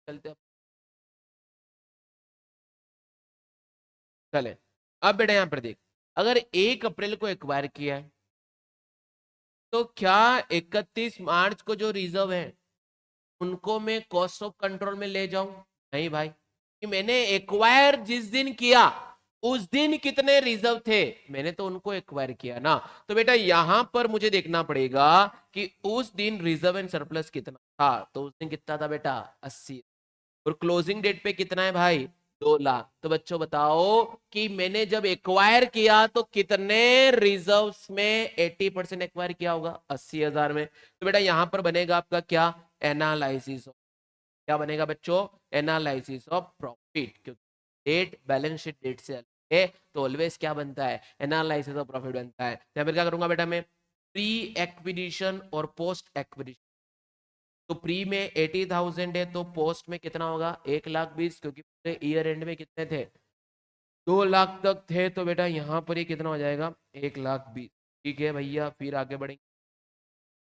चलते अब। चले। अब बेटा यहां पर देख। अगर 1 अप्रैल को एक्वायर किया है तो क्या 31 मार्च को जो रिजर्व है उनको मैं कॉस्ट ऑफ कंट्रोल में ले जाऊं? नहीं भाई, कि मैंने एक्वायर जिस दिन किया उस दिन कितने रिजर्व थे, मैंने तो उनको एक्वायर किया ना। तो बेटा यहां पर मुझे देखना पड़ेगा कि उस दिन रिजर्व एंड सरप्लस कितना था। तो उस दिन कितना था बेटा? 80। और क्लोजिंग डेट पे कितना है भाई? 2 लाख। तो बच्चों बताओ कि मैंने जब एक्वायर किया तो कितने रिजर्व्स में 80% एक्वायर किया होगा? 80,000 में। तो बेटा यहां पर बनेगा आपका क्या? एनालिसिस। क्या बनेगा बच्चों? Analysis of profit. क्योंकि डेट बैलेंस शीट डेट से अलग है तो ऑलवेज क्या बनता है? एनालिसिस ऑफ प्रॉफिट बनता है। यहाँ पर क्या करूंगा बेटा मैं? प्री एक्विजिशन और पोस्ट एक्विजिशन। तो प्री में 80,000 है तो पोस्ट में कितना होगा? 1,20,000। क्योंकि पूरे ईयर एंड में कितने थे? 2 लाख तक थे। तो बेटा यहां पर ही कितना हो जाएगा? 1,20,000। ठीक है भैया, फिर आगे बढ़ेंगे।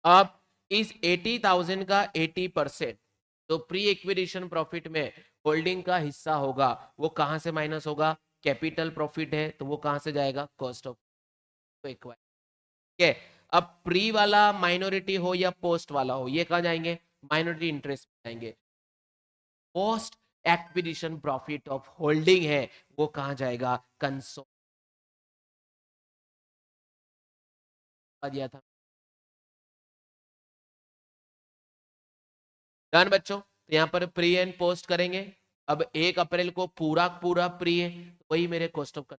अब इस 80,000 का 80% तो प्री एक्विजिशन प्रॉफिट में होल्डिंग का हिस्सा होगा, वो कहां से माइनस होगा? कैपिटल प्रॉफिट है तो वो कहां से जाएगा? Cost of acquire. ठीक है। अब प्री वाला माइनॉरिटी हो या पोस्ट वाला हो, ये कहां जाएंगे? माइनॉरिटी इंटरेस्ट जाएंगे। Post acquisition profit of holding है वो कहां जाएगा? कंसोल दिया था। डन बच्चों, तो यहाँ पर प्री एंड पोस्ट करेंगे। अब 1 अप्रैल को पूरा पूरा प्री है तो वही मेरे कॉस्ट ऑफ।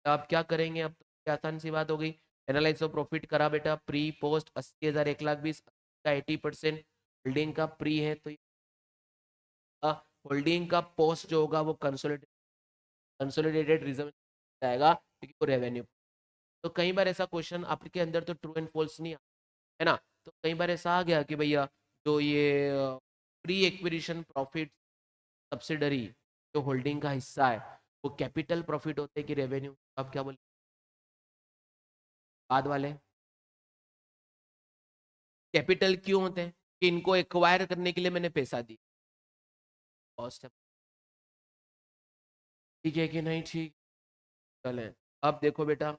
आप क्या करेंगे? अब तो क्या आसान सी बात हो गई। एनालाइज ऑफ प्रॉफिट करा बेटा, प्री पोस्ट 80,000 1,20,000 का 80% होल्डिंग का प्री है तो होल्डिंग का पोस्ट जो होगा वो कंसोलिडेटेड रिजर्व जाएगा क्योंकि वो रेवेन्यू। तो कई बार ऐसा क्वेश्चन आपके अंदर तो ट्रू एंड फॉल्स नहीं है ना। तो कई बार ऐसा आ गया कि भैया जो ये प्री एक्विजिशन प्रॉफिट सब्सिडरी जो होल्डिंग का हिस्सा है वो कैपिटल प्रॉफिट होते हैं कि रेवेन्यू? आप क्या बोले बाद वाले? कैपिटल क्यों होते हैं? कि इनको एक्वायर करने के लिए मैंने पैसा दिया, कॉस्ट है। ठीक है कि नहीं? ठीक, चलें। अब देखो बेटा,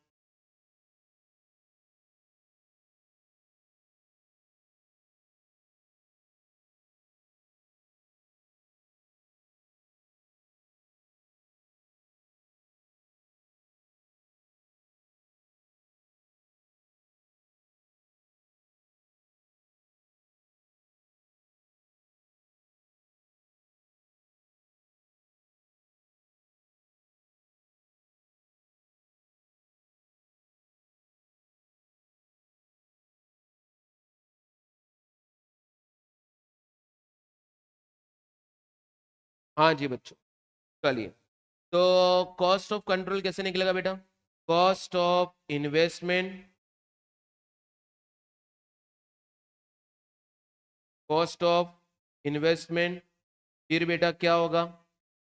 हाँ जी बच्चों, चलिए। तो कॉस्ट ऑफ कंट्रोल कैसे निकलेगा बेटा? Cost of investment, cost of investment, फिर बेटा क्या होगा?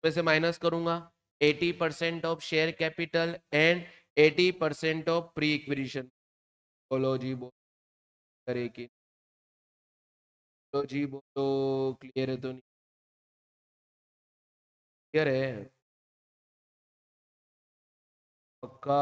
मैं से माइनस करूंगा 80% of share capital and 80% of pre acquisition. बोलो जी, बोलो करे कि बोलो जी, बोलो। क्लियर है तो नहीं? क्लियर है? पक्का?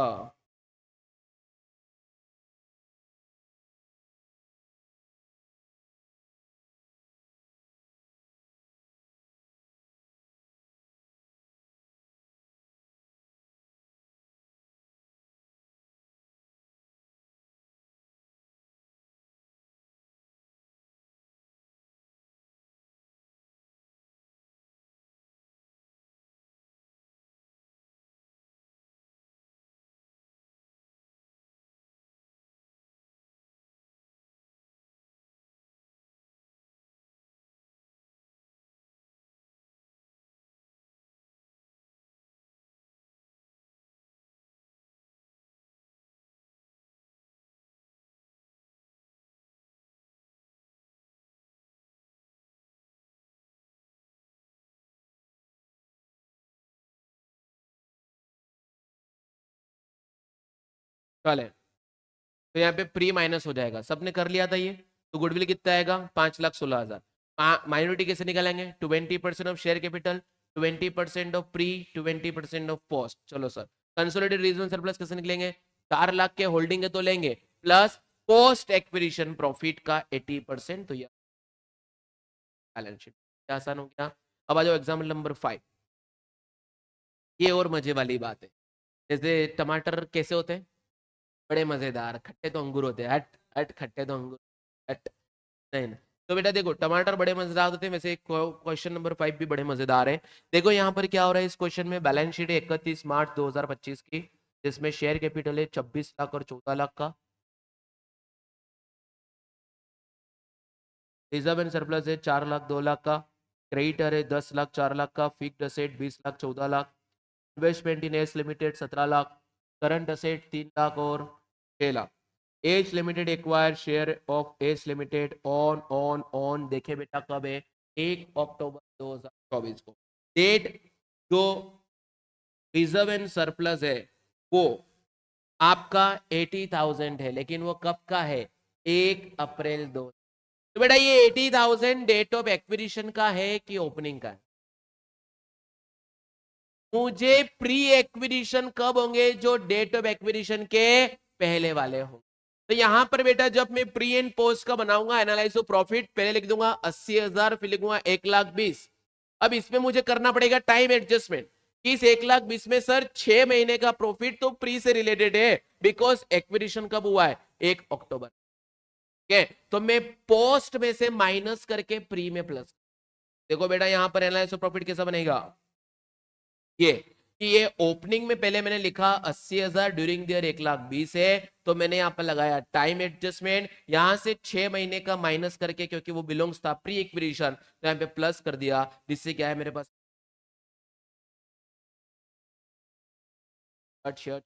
चले, तो यहाँ पे प्री माइनस हो जाएगा, सबने कर लिया था ये। तो गुडविल कितना आएगा? 5,16,000। माइनॉरिटी कैसे निकालेंगे? 20% of share capital, 20% of pre, 20% of post. चलो सर, कंसोलिडेटेड रीजनल सरप्लस कैसे निकलेंगे? 4 लाख के होल्डिंग है तो लेंगे, प्लस पोस्ट एक्विजिशन प्रॉफिट का 80%। तो ये बैलेंस शीट आसान हो गया। अब आ जाओ एग्जाम्पल नंबर 5। ये और मजे वाली बात है। जैसे टमाटर कैसे होते हैं? बड़े मजेदार। खट्टे तो अंगूर होते हैं, हट हट, खट्टे तो अंगूर, हट। नहीं नहीं। तो बेटा देखो, टमाटर बड़े मजेदार होते हैं, वैसे क्वेश्चन नंबर 5 भी बड़े मजेदार है। देखो यहाँ पर क्या हो रहा है, इस क्वेश्चन में बैलेंस शीट है 31 मार्च 2025 की, जिसमें शेयर कैपिटल है 26 लाख और 14 लाख का। रिजर्व एंड सरप्लस है 4 लाख 2 लाख का। क्रेडिटर है 10 लाख 4 लाख का। Fixed asset 20 lakh 14 lakh. Investment in S limited 17 lakh. Current asset 3 lakh और 6 lakh. H limited acquire share of H limited on देखे बेटा कब है? 1 अक्टूबर 2024 को। डेट जो रिजर्व एंड सरप्लस है वो आपका 80,000 है, लेकिन वो कब का है? 1 अप्रैल 2। तो बेटा ये 80,000 डेट ऑफ एक्विजिशन का है कि ओपनिंग का है? मुझे प्री एक्विजिशन कब होंगे? जो डेट ऑफ एक्विजिशन के पहले वाले होंगे। तो यहां पर बेटा जब मैं प्री एंड पोस्ट का बनाऊंगा एनालाइज ऑफ प्रॉफिट, पहले लिख दूंगा 80,000, फिर लिखूंगा 1,20,000। अब इसमें मुझे करना पड़ेगा टाइम एडजस्टमेंट कि इस 1,20,000 में सर 6 महीने का प्रॉफिट तो प्री से रिलेटेड है, बिकॉज एक्विजिशन कब हुआ है? 1 अक्टूबर। ठीक है, तो मैं पोस्ट में से माइनस करके प्री में प्लस। देखो बेटा यहां पर एनालाइज ऑफ प्रॉफिट कैसा बनेगा? ये कि ये ओपनिंग में पहले मैंने लिखा 80,000, ड्यूरिंग दियर 1,20,000 है, तो मैंने यहां पर लगाया टाइम एडजस्टमेंट, यहां से 6 महीने का माइनस करके, क्योंकि वो बिलोंग्स था प्री एक्विजिशन, तो यहां पे प्लस कर दिया, जिससे क्या है मेरे पास शर्ट।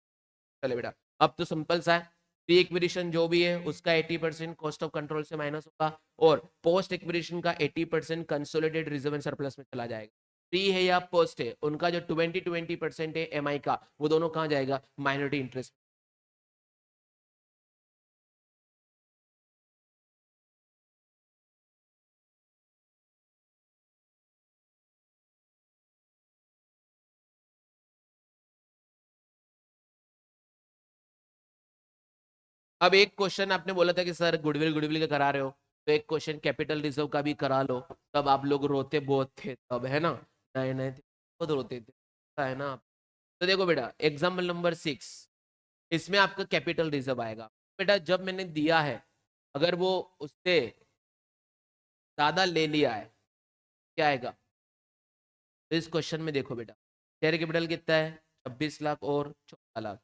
चले बेटा, अब तो सिंपल सा है। प्री एक्विजिशन जो भी है उसका 80% कॉस्ट ऑफ कंट्रोल से माइनस होगा, और पोस्ट एक्विजिशन का 80% कंसोलिडेटेड रिजर्व एंड सरप्लस में चला जाएगा। प्री है या पोस्ट है, उनका जो 20% है एमआई का, वो दोनों कहाँ जाएगा? Minority interest. अब एक क्वेश्चन आपने बोला था कि सर गुडविल गुडविल का करा रहे हो, तो एक क्वेश्चन कैपिटल रिजर्व का भी करा लो, तब आप लोग रोते बहुत थे तब, है ना, नए नए थे बहुत रोते थे, है ना। तो देखो बेटा एग्जाम्पल नंबर 6, इसमें आपका कैपिटल रिजर्व आएगा बेटा, जब मैंने दिया है अगर वो उससे ज्यादा ले लिया है क्या आएगा। तो इस क्वेश्चन में देखो बेटा शेयर कैपिटल कितना है 26 लाख और 14 लाख,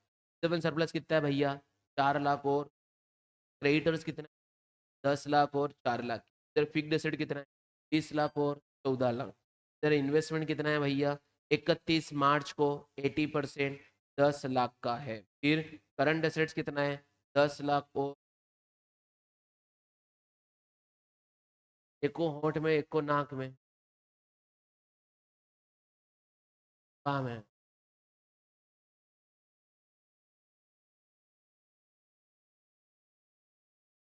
रिजर्व सरप्लस कितना है भैया 4 लाख, और क्रेडिटर्स कितना है 10 लाख और 4 लाख, इधर फिक्स्ड एसेट कितना है 20 लाख और 14 लाख, इधर इन्वेस्टमेंट कितना है भैया 31 मार्च को 80% 10 लाख का है। फिर करंट एसेट्स कितना है 10 लाख, और एक को होंठ में एक को नाक में काम है।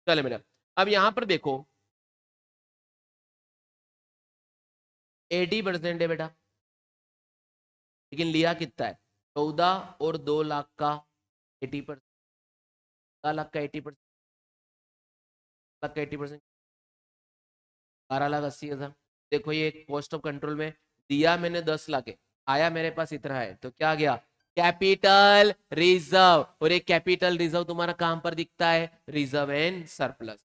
चले मेरा, अब यहां पर देखो 80% है बेटा, लेकिन लिया कितना है 14 और 2 लाख का 80%, 4 लाख का 80%, लाख का 80%, 12,80,000। देखो ये कॉस्ट ऑफ कंट्रोल में दिया मैंने 10 लाख है, आया मेरे पास इतना है, तो क्या गया कैपिटल रिजर्व, और एक कैपिटल रिजर्व तुम्हारा कहां पर दिखता है रिजर्व एंड सरप्लस।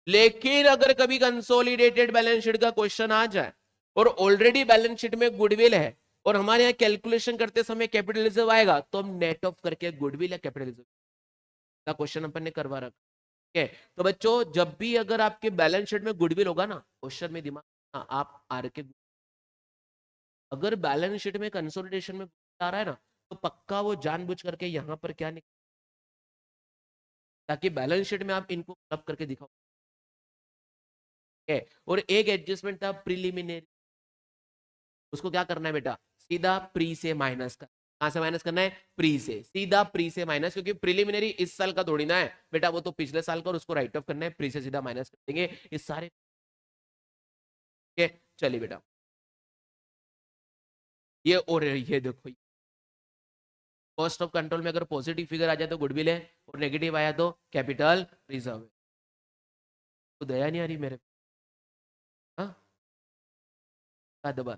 लेकिन अगर कभी कंसोलिडेटेड बैलेंस शीट का क्वेश्चन आ जाए और ऑलरेडी बैलेंस शीट में गुडविल है और हमारे यहाँ कैलकुलेशन करते समय कैपिटल रिजर्व आएगा, तो हम नेट ऑफ करके गुडविल या कैपिटल रिजर्व का क्वेश्चन अपन ने करवा रखा है। तो बच्चों जब भी अगर आपके बैलेंस शीट में गुडविल होगा ना, क्वेश्चन में दिमाग आप आर के, अगर बैलेंस शीट में कंसोलिडेशन में आ रहा है ना, तो पक्का वो जानबूझ करके यहाँ पर क्या निकल, ताकि बैलेंस शीट में आप इनको क्लब करके दिखाओ। और एक एडजस्टमेंट था प्रिलिमिनरी, उसको क्या करना है बेटा सीधा प्री से माइनस कर, कहां से माइनस करना है प्री से, सीधा प्री से माइनस, क्योंकि प्रिलिमिनरी इस साल का थोड़ी ना है बेटा, वो तो पिछले साल का, और उसको राइट ऑफ करना है, प्री से सीधा माइनस कर देंगे इस सारे के। चलिए बेटा ये, और ये देखो कॉस्ट ऑफ कंट्रोल में अगर पॉजिटिव फिगर आ जाए तो गुडविल है, और नेगेटिव आया तो कैपिटल रिजर्व है। तो दया नहीं आ रही मेरे, हाँ क्या दबा,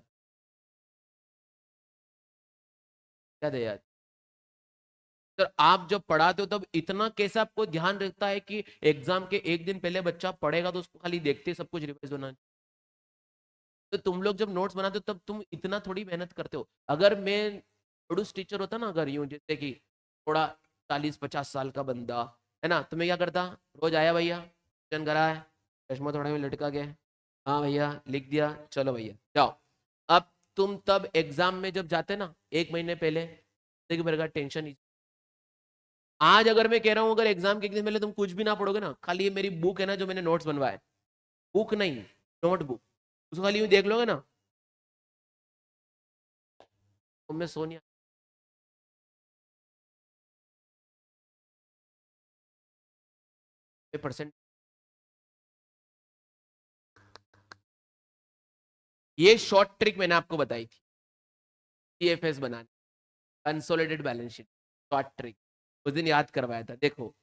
क्या दया। तो आप जब पढ़ाते हो तब इतना कैसे आपको ध्यान रहता है कि एग्जाम के एक दिन पहले बच्चा पढ़ेगा तो उसको खाली देखते सब कुछ रिवाइज होना। तो तुम लोग जब नोट्स बनाते हो तब तुम इतना थोड़ी मेहनत करते हो। अगर मैं प्रोड्यूस टीचर होता ना, अगर यूं जैसे कि थोड़ा 40-50 साल का बंदा है ना, तो मैं क्या करता, रोज आया भैया क्वेश्चन करा है, चश्मा थोड़ा में लटका गया, हाँ भैया लिख दिया, चलो भैया जाओ। अब तुम तब एग्जाम में जब जाते ना एक महीने पहले, देखिए मेरे का टेंशन ही। आज अगर मैं कह रहा हूं अगर एग्जाम के एक दिन पहले तुम कुछ भी ना पढ़ोगे ना, खाली ये मेरी बुक है ना जो मैंने नोट्स बनवाए, बुक नहीं नोटबुक, उसको खाली यूं देख लोगे ना, तो मैं सोनिया परसेंट, ये शॉर्ट ट्रिक मैंने आपको बताई थी सीएफएस बनाने, consolidated balance sheet, short trick उस दिन याद करवाया था। देखो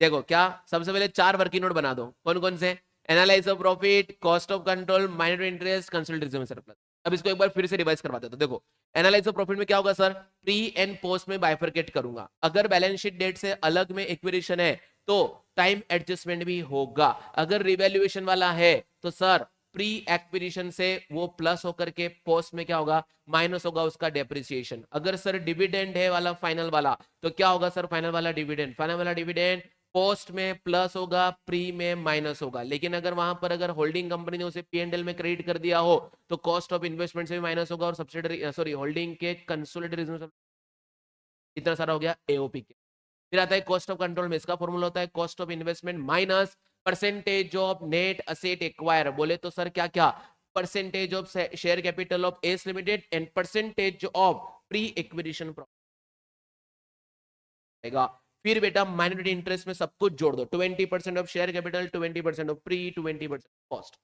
देखो क्या, सबसे पहले 4 वर्किंग नोट बना दो, कौन कौन से, analyse of profit, cost of control, minor interest, consolidated surplus. अब इसको एक बार फिर से रिवाइज करवाते तो देखो एनालाइज ऑफ प्रॉफिट में क्या होगा सर, प्री एंड पोस्ट में बाइफरकेट करूंगा, अगर बैलेंस शीट डेट से अलग में इक्विरेशन है तो टाइम एडजस्टमेंट भी होगा, अगर रिवैल्यूएशन वाला है तो सर प्री एक्विजिशन से वो प्लस होकर के पोस्ट में क्या होगा माइनस होगा उसका डेप्रिसिएशन, अगर सर डिविडेंड है वाला फाइनल वाला तो क्या होगा सर फाइनल वाला डिविडेंड, फाइनल वाला डिविडेंड पोस्ट में प्लस होगा प्री में माइनस होगा, लेकिन अगर वहां पर अगर होल्डिंग कंपनी ने उसे पीएनएल में क्रेडिट कर दिया हो तो कॉस्ट ऑफ इन्वेस्टमेंट से भी माइनस होगा, और सब्सिडरी सॉरी होल्डिंग के कंसोलिडेटेड इतना सारा हो गया एओपी के। फिर आता है कॉस्ट ऑफ कंट्रोल में, इसका फॉर्मूला होता है cost of investment minus percentage of net asset acquire, बोले तो सर क्या क्या, percentage of share capital of S limited and percentage of pre acquisition profit. फिर बेटा माइनॉरिटी इंटरेस्ट में सब कुछ जोड़ दो, 20% of share capital, 20% of pre, 20% cost.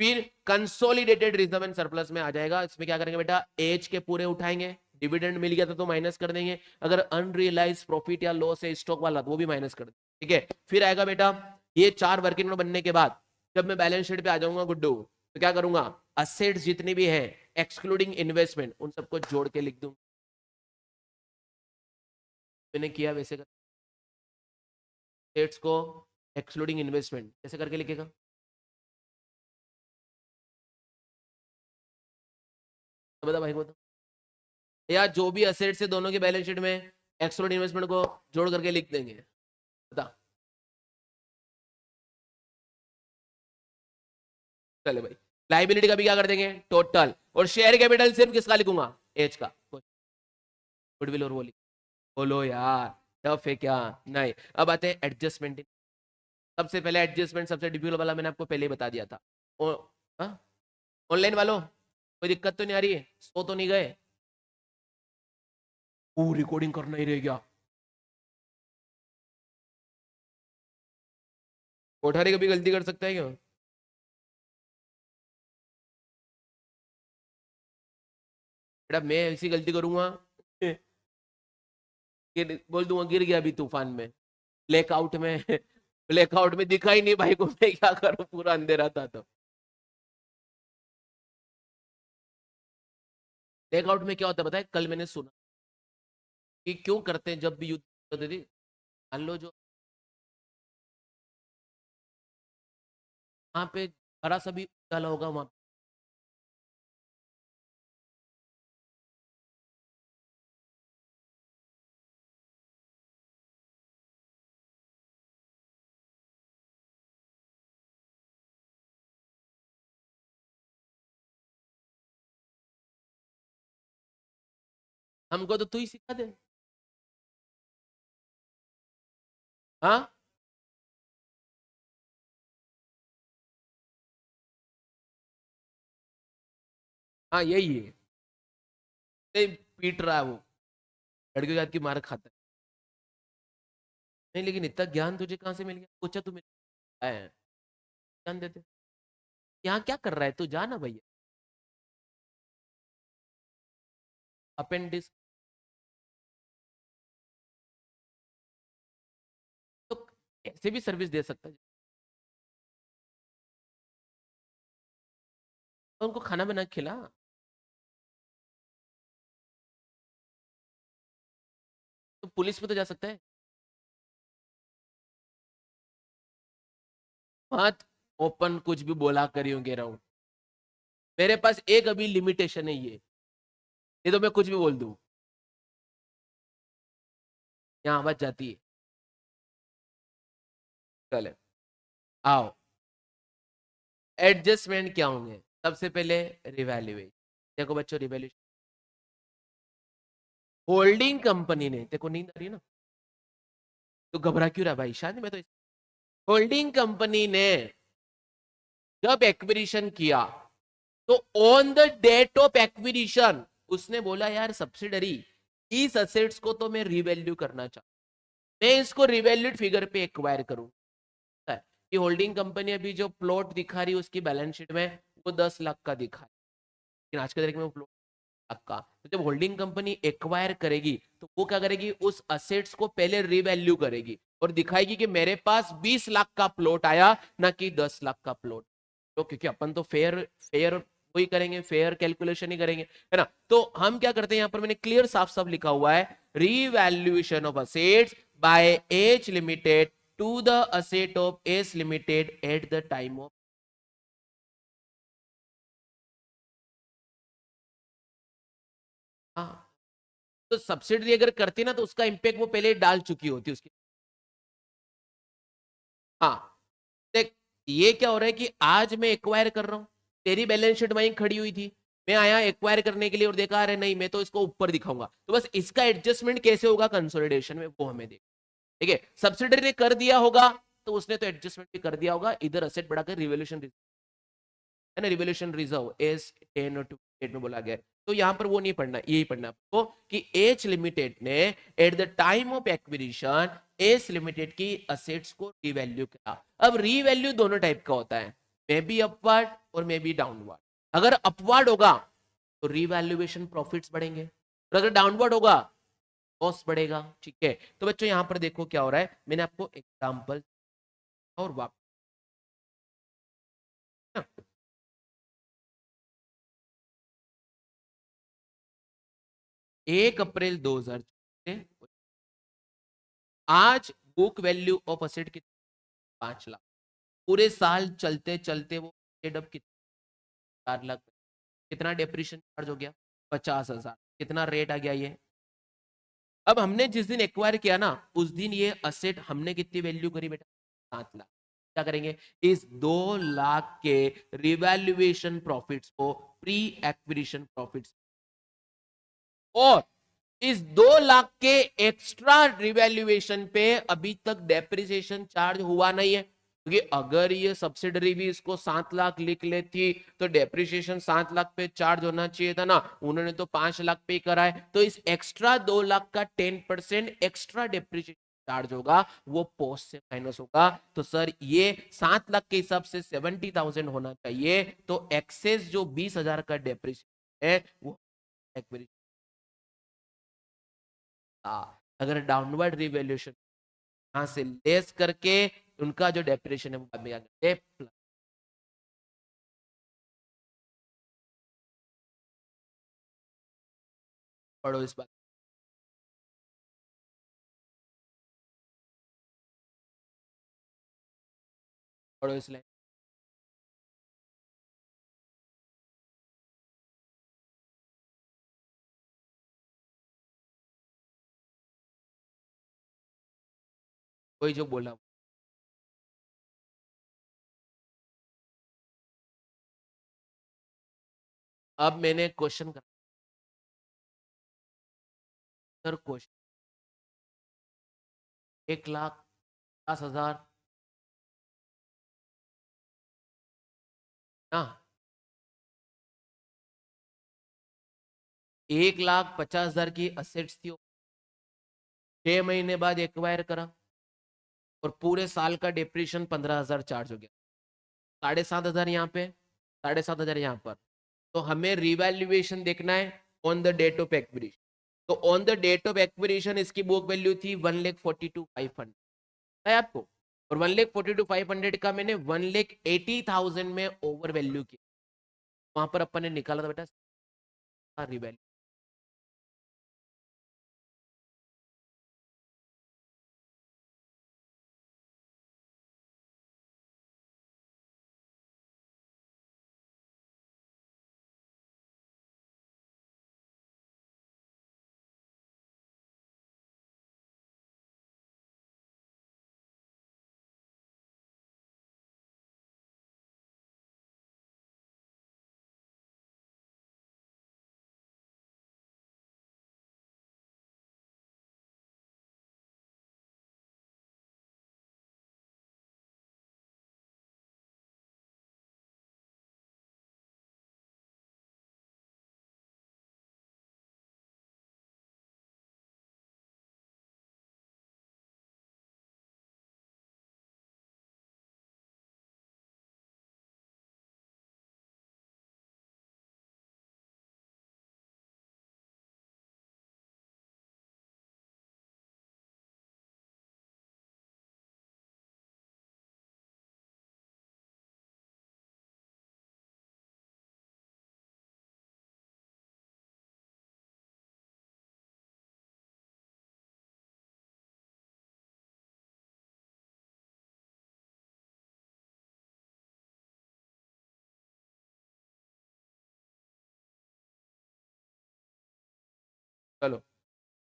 फिर कंसोलिडेटेड रिजर्व एंड सरप्लस में आ जाएगा, इसमें क्या करेंगे बेटा एज के पूरे उठाएंगे डिविडेंड मिल गया था तो माइनस कर देंगे, अगर अनरियलाइज प्रॉफिट या लॉस है स्टॉक वाला तो वो भी माइनस कर देंगे। ठीक है, फिर आएगा बेटा ये 4 वर्किंग नोट बनने के बाद जब मैं बैलेंस शीट पे आ जाऊंगा गुड्डू, तो क्या करूंगा, असेट्स जितनी भी है एक्सक्लूडिंग इन्वेस्टमेंट उन सबको जोड़ के लिख दूं। मैंने किया वैसे कर, असेट्स को एक्सक्लूडिंग इन्वेस्टमेंट कैसे करके लिखेगा, तो बता भाई को तो, या जो भी असेट्स है दोनों के बैलेंस शीट में एक्सक्लूडिंग इन्वेस्टमेंट को जोड़ करके लिख देंगे, बता। चले भाई, लाइबिलिटी का भी क्या कर देंगे टोटल, और शेयर कैपिटल सिर्फ किसका लिखूंगा, एच का, गुडविल और वो लिख, बोलो यार टफ है क्या, नहीं। अब आते हैं एडजस्टमेंट। सबसे पहले एडजस्टमेंट सबसे डिफिकल्ट वाला मैंने आपको पहले ही बता दिया था। ऑनलाइन वालों कोई दिक्कत तो नहीं आ रही है, सो तो नहीं गए, वो रिकॉर्डिंग करना ही रह गया, कोठारी कभी गलती कर सकता है क्या, बेटा मैं ऐसी गलती करूंगा बोल दूंगा गिर गया अभी तूफान में, ब्लैकआउट में ब्लैकआउट में दिखा ही नहीं भाई को, मैं क्या करूं, पूरा अंधेरा था तो। ब्लैकआउट में क्या होता है पता है, कल मैंने सुना कि क्यों करते हैं जब भी युद्ध होते थे, मान लो जो वहां पे बड़ा सा भी उजाला होगा वहां, हमको तो तू ही सिखा दे। हाँ हाँ यही है, नहीं, पीट रहा है वो, लड़कियों के हाथ की मार खाता है, नहीं लेकिन इतना ज्ञान तुझे कहाँ से मिल गया, पूछा तू मेरे आया है, ज्ञान देते, यहाँ क्या कर रहा है तू, जा ना भैया, अपेंडिक्स तो ऐसे भी सर्विस दे सकता है, तो उनको खाना बना के खिला, तो पुलिस में तो जा सकता है, बात ओपन कुछ भी बोला करियो कह रहा हूँ, मेरे पास एक अभी लिमिटेशन है ये तो मैं कुछ भी बोल दूं, यहाँ आवाज जाती है, चले आओ, एडजस्टमेंट क्या होंगे, सबसे पहले रिवैल्यूएशन, देखो बच्चों रिवैल्यूएशन, होल्डिंग कंपनी ने, देखो नींद आ रही है ना, तो घबरा क्यों रहा भाई शायद, मैं तो होल्डिंग कंपनी ने जब एक्विजिशन किया तो on the date of acquisition उसने बोला यार सब्सिडरी इस असेट्स को तो मैं रिवैल्यू करना चाहता, मैं इसको रिवैल्यूड फिगर पे एक्वायर करूं, कि होल्डिंग कंपनी अभी जो प्लॉट दिखा रही है उसकी बैलेंस शीट में वो 10 लाख का दिखा है, लेकिन आज के तारीख में वो प्लॉट का, तो जब होल्डिंग कंपनी एक्वायर करेगी तो वो क्या करेगी, उस असेट्स को पहले रिवैल्यू करेगी और दिखाएगी कि मेरे पास 20 लाख का प्लॉट आया ना कि 10 लाख का प्लॉट, तो क्योंकि अपन तो फेयर फेयर वही करेंगे, फेयर कैलकुलेशन ही करेंगे, है ना। तो हम क्या करते हैं, यहां पर मैंने क्लियर साफ साफ लिखा हुआ है, revaluation of assets by H limited to the asset of S limited at the time of, हाँ, तो सब्सिडी अगर करती ना तो उसका इंपैक्ट वो पहले डाल चुकी होती उसकी, हाँ, देख ये क्या हो रहा है कि आज मैं एक्वायर कर रहा हूं, तेरी बैलेंस शीट वहीं खड़ी हुई थी, मैं आया एक्वायर करने के लिए और देखा अरे नहीं मैं तो इसको ऊपर दिखाऊंगा, तो बस इसका एडजस्टमेंट कैसे होगा कंसोलिडेशन में वो हमें देख, ठीक है, सब्सिडरी ने कर दिया होगा तो उसने तो एडजस्टमेंट भी कर दिया होगा, इधर असेट बढ़ाकर रिवोल्यूशन है ना, रिवोल्यूशन रिजर्व एस 10 और 8 में बोला गया है, तो यहां पर वो नहीं पढ़ना, यही पढ़ना आपको कि एच लिमिटेड ने eight the time of acquisition S limited की असेट्स को रिवैल्यू किया। अब रिवैल्यू दोनों टाइप का होता है, मे बी अपवर्ड और मे बी डाउनवर्ड, अगर अपवर्ड होगा तो रिवैल्यूएशन प्रॉफिट्स बढ़ेंगे, और अगर डाउनवर्ड होगा कॉस्ट बढ़ेगा। ठीक है, तो बच्चों यहां पर देखो क्या हो रहा है, मैंने आपको एग्जांपल और वापस 1 अप्रैल 2024 आज बुक वैल्यू ऑफ असेट कितनी, 5 लाख। पूरे साल चलते चलते वो अब कितना, 4 लाख। कितना डेप्रिशिएशन चार्ज हो गया, 50,000। कितना रेट आ गया ये। अब हमने जिस दिन एक्वायर किया ना उस दिन ये असेट हमने कितनी वैल्यू करी बेटा, 7 लाख। क्या करेंगे, इस 2 लाख के रिवैल्यूएशन प्रॉफिट्स को प्री एक्विजिशन प्रॉफिट्स, और इस 2 लाख के एक्स्ट्रा रिवैल्यूएशन पे अभी तक डेप्रिसिएशन चार्ज हुआ नहीं है, क्योंकि अगर ये सब्सिडरी भी इसको 7 लाख लिख लेती तो डेप्रिसिएशन 7 लाख पे चार्ज होना चाहिए था ना, उन्होंने तो 5 लाख पे करा है। तो इस एक्स्ट्रा 2 लाख का 10% एक्स्ट्रा डेप्रिसिएशन चार्ज होगा, वो पोस्ट से माइनस होगा। तो सर ये 7 लाख के हिसाब से 70,000 होना चाहिए, तो एक्सेस जो 20,000 का डेप्रिसिएशन है वो अगर डाउनवर्ड रिवैल्यूएशन यहां से लेस करके उनका जो डेप्रिसिएशन है वो बाद में क्या करते हैं, पढ़ो इस बात, पढ़ो इस लाइन। कोई जो बोला, अब मैंने क्वेश्चन कर, सर क्वेश्चन 1,50,000 ना, 1,50,000 की असेट्स थी, 6 महीने बाद एक्वायर करा और पूरे साल का डिप्रेशन 15,000 चार्ज हो गया, 7,500 यहाँ पे, 7,500 यहाँ पर। तो हमें रिवैल्यूएशन देखना है on the date of acquisition. तो on the date of acquisition इसकी बुक वैल्यू थी 1,42,500 है आपको, और 1,42,500 का मैंने 1,80,000 में ओवर वैल्यू किया, वहां पर अपन ने निकाला था बेटा रिवैल्यू। चलो,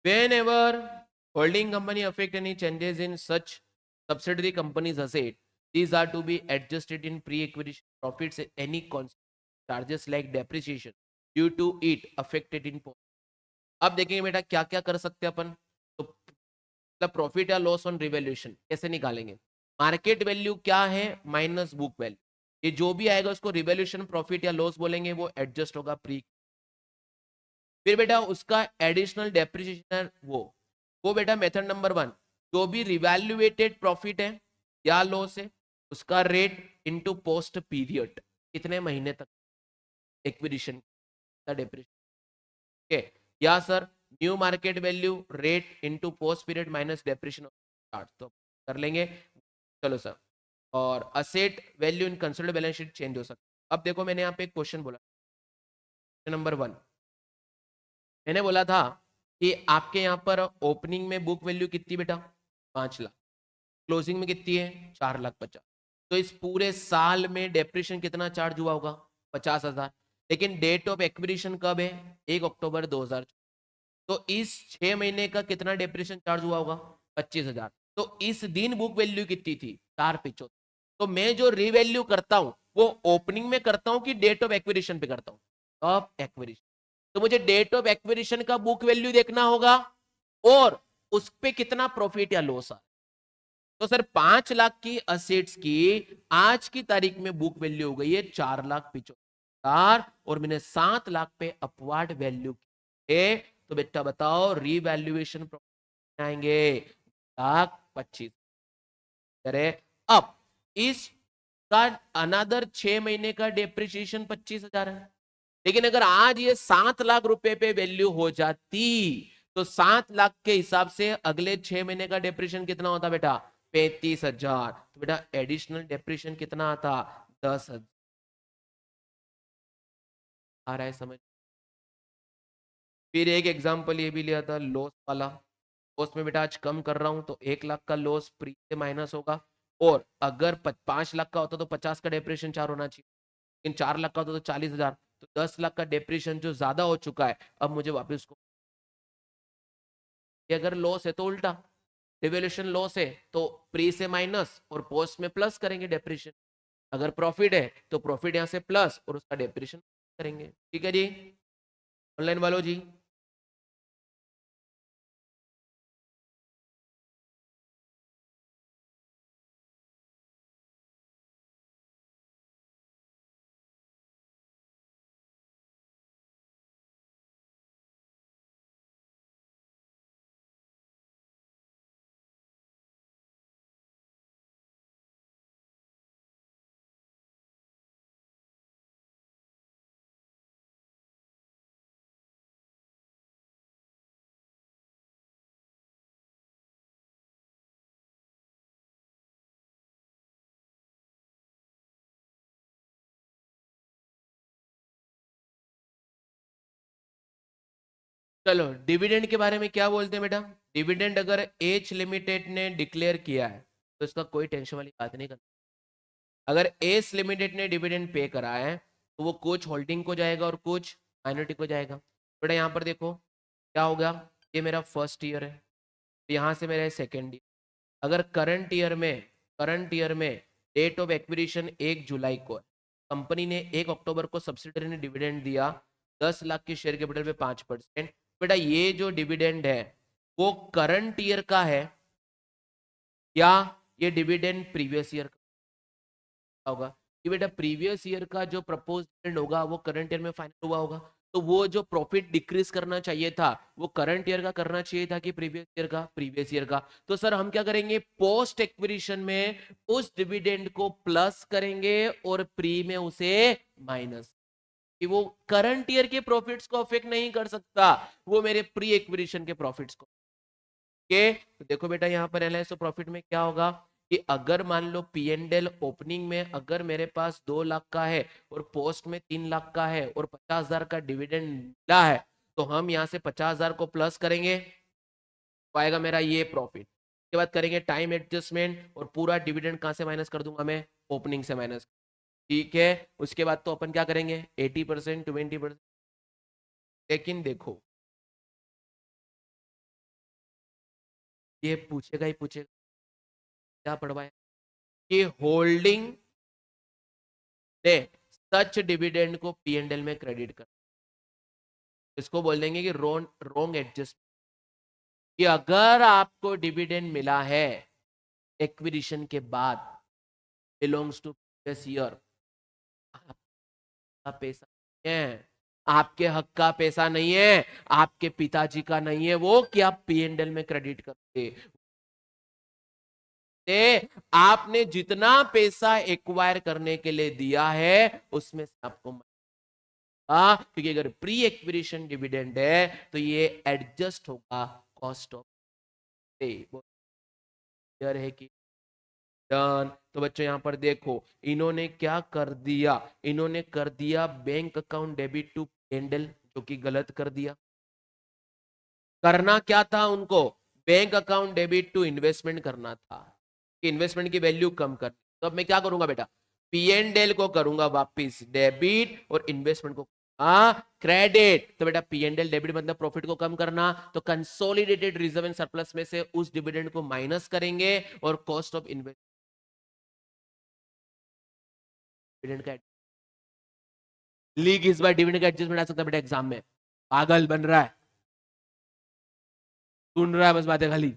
whenever holding company affect any changes in such subsidiary companies asset, these are to be adjusted in pre-acquisition profits and any charges like depreciation due to it affected in post। अब देखेंगे बेटा क्या क्या कर सकते हैं अपन, तो मतलब प्रॉफिट या लॉस ऑन रिवैल्यूएशन कैसे निकालेंगे, मार्केट वैल्यू क्या है माइनस बुक वैल्यू, ये जो भी आएगा उसको रिवैल्यूएशन प्रॉफिट या लॉस बोलेंगे, वो एडजस्ट होगा प्री। फिर बेटा उसका एडिशनल डेप्रिसिएशन वो बेटा मेथड नंबर 1, जो भी रिवैल्यूएटेड प्रॉफिट है या लॉस है उसका रेट इनटू पोस्ट पीरियड, कितने महीने तक एक्विजिशन का डेप्रिसिएशन। ओके, या sir new market value rate into post period minus depreciation start, तो कर लेंगे। चलो सर, और asset value in consolidated balance sheet change हो सकता। अब देखो मैंने यहाँ पे एक क्वेश्चन बोला, नंबर 1 मैंने बोला था कि आपके यहाँ पर ओपनिंग में बुक वैल्यू कितनी बेटा, 5 लाख, क्लोजिंग में कितनी है, 4,50,000। तो इस पूरे साल में डेप्रिसिएशन कितना चार्ज हुआ होगा, 50,000। लेकिन डेट ऑफ एक्विजिशन कब है, 1 अक्टूबर 2000। तो इस 6 महीने का कितना डेप्रिसिएशन चार्ज हुआ होगा, 25,000। तो इस दिन बुक वैल्यू कितनी थी, 4,75,000। तो मैं जो रिवैल्यू करता हूं वो ओपनिंग में करता हूं कि डेट ऑफ एक्विजिशन पे करता हूं, ऑफ एक्विजिशन। तो मुझे डेट ऑफ एक्विजिशन का बुक वैल्यू देखना होगा और उस पे कितना प्रॉफिट या लॉस आ। तो सर 5 लाख की असेट्स की आज की तारीख में बुक वैल्यू हो गई है 4,75,000 और मैंने 7 लाख पे अपवार्ड वैल्यू किए। तो बेटा बताओ रीवैल्यूएशन आएंगे 1,25,000। करे अब इस का अनदर 6 महीने का डेप्रिसिएशन 25,000 है। लेकिन अगर आज ये 7 लाख रुपए पे वैल्यू हो जाती तो 7 लाख के हिसाब से अगले 6 महीने का डेप्रिसिएशन कितना होता बेटा, 35,000। तो बेटा एडिशनल डेप्रिसिएशन कितना आता, 10,000। आ रहा है समझ। फिर एक एग्जांपल ये भी लिया था लॉस वाला। लॉस में बेटा आज कम कर रहा हूं तो 1 लाख का लॉस प्री से माइनस होगा, और अगर 5 लाख का होता तो 50 का डेप्रिसिएशन 4 होना चाहिए, लेकिन 4 लाख का होता तो 40,000। तो 10 लाख का डेप्रिसिएशन जो ज्यादा हो चुका है, अब मुझे वापस उसको, अगर लॉस है तो उल्टा, डिवेल्यूशन लॉस है तो प्री से माइनस और पोस्ट में प्लस करेंगे डेप्रिसिएशन। अगर प्रॉफिट है तो प्रॉफिट यहां से प्लस और उसका डेप्रिसिएशन करेंगे। ठीक है जी, ऑनलाइन वालों जी। चलो डिविडेंड के बारे में क्या बोलते हैं बेटा, डिविडेंड अगर एच लिमिटेड ने डिक्लेयर किया है तो इसका कोई टेंशन वाली बात नहीं करना। अगर एस लिमिटेड ने डिविडेंड पे करा है तो वो कुछ होल्डिंग को जाएगा और कुछ माइनॉरिटी को जाएगा। बेटा यहाँ पर देखो क्या होगा, ये मेरा फर्स्ट ईयर है, यहाँ से मेरा सेकेंड ईयर। अगर करंट ईयर में डेट ऑफ एक्विजिशन 1 जुलाई को है, कंपनी ने 1 अक्टूबर को सब्सिडरी ने डिविडेंड दिया 10 लाख की शेयर कैपिटल पे 5%। बेटा ये जो डिविडेंड है वो करंट ईयर का है या ये डिविडेंड प्रीवियस ईयर का होगा, कि बेटा प्रीवियस ईयर का जो प्रपोज डिविडेंड होगा वो करंट ईयर में फाइनल हुआ होगा। तो वो जो प्रॉफिट डिक्रीज करना चाहिए था वो करंट ईयर का करना चाहिए था कि प्रीवियस ईयर का। तो सर हम क्या करेंगे, पोस्ट एक्विजिशन में उस डिविडेंड को प्लस करेंगे और प्री में उसे माइनस, कि वो करंट ईयर के प्रॉफिट्स को अफेक्ट नहीं कर सकता, वो मेरे प्री एक्विजिशन के प्रॉफिट्स को के। तो देखो बेटा यहाँ पर एनालिसिस ऑफ प्रॉफिट में क्या होगा कि अगर मान लो पी एंड एल ओपनिंग में अगर मेरे पास 2 लाख का है और पोस्ट में 3 लाख का है और 50,000 का डिविडेंड मिला है, तो हम यहाँ से 50,000 को प्लस करेंगे तो आएगा मेरा ये प्रॉफिट। के बाद करेंगे टाइम एडजस्टमेंट और पूरा डिविडेंड कहाँ से माइनस कर दूंगा मैं, ओपनिंग से माइनस। ठीक है, उसके बाद तो अपन क्या करेंगे 80% 20%। लेकिन देखो ये पूछेगा ही पूछेगा, क्या पढ़वाए कि होल्डिंग ने सच डिविडेंड को पी एंड एल में क्रेडिट कर, इसको बोल देंगे कि रोंग एडजस्ट। कि अगर आपको डिविडेंड मिला है एक्विजिशन के बाद बिलोंग्स टू प्रीवियस ईयर, आपका पैसा नहीं है, आपके हक का पैसा नहीं है, आपके पिताजी का नहीं है वो कि आप पी एंड एल में क्रेडिट करते। आपने जितना पैसा एक्वायर करने के लिए दिया है उसमें से आपको क्योंकि अगर प्री एक्विजिशन डिविडेंड है तो ये एडजस्ट होगा कॉस्ट ऑफ है कि डन। तो बच्चों यहां पर देखो इन्होंने क्या कर दिया, इन्होंने कर दिया bank account debit to handle, जो कि गलत कर दिया। करना क्या था उनको, bank account debit to investment करना था, इन्वेस्टमेंट की वैल्यू कम कर। तो अब मैं क्या करूंगा बेटा, पी एंड एल को करूंगा वापिस डेबिट और इन्वेस्टमेंट को क्रेडिट। तो बेटा पी एंड एल डेबिट मतलब प्रॉफिट को कम करना, तो कंसोलिडेटेड रिजर्व एंड सरप्लस में से उस डिविडेंड को माइनस करेंगे और कॉस्ट ऑफ इन्वेस्टमेंट का लीग इस बार डिविडेंड का एडजस्टमेंट आ सकता है बेटा एग्जाम में। पागल बन रहा है, सुन रहा है बस बातें खाली।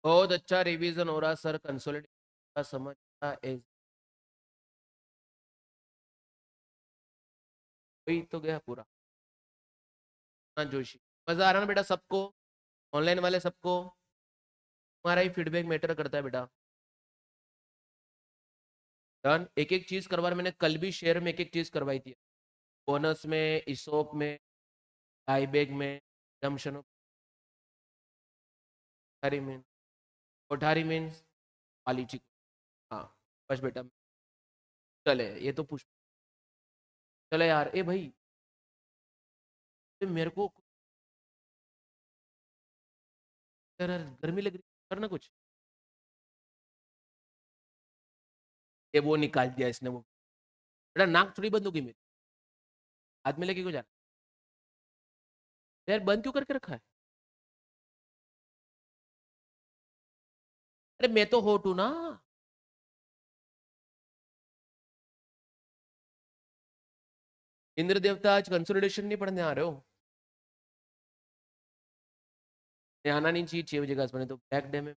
बहुत अच्छा रिवीजन हो रहा सर, कंसोलिडेट का समझ वही तो गया पूरा। हाँ जोशी, मजा आ रहा ना बेटा सबको, ऑनलाइन वाले सबको, तुम्हारा ही फीडबैक मैटर करता है बेटा। डन, एक एक चीज करवा रहा, मैंने कल भी शेयर में एक एक चीज करवाई थी, बोनस में, इसोप में, बाईबैक में, डमशन कोठारी में, कोठारी मीन्स पॉलिटिक। हाँ बस बेटा, चले ये तो पुष्प, चले यार ए भाई, मेरे को यार गर्मी लग रही है, करना कुछ। ये वो निकाल दिया इसने वो, बेटा नाक थोड़ी बंद होगी मेरी, हाथ में लेके क्यों जा यार, बंद क्यों करके रखा है। अरे मैं तो होट हूं ना। इंद्र देवता आज कंसोलिडेशन नहीं पढ़ने आ रहे हो, ये आना नहीं चाहिए 6 बजे का, मैंने तो ब्लैक डे में।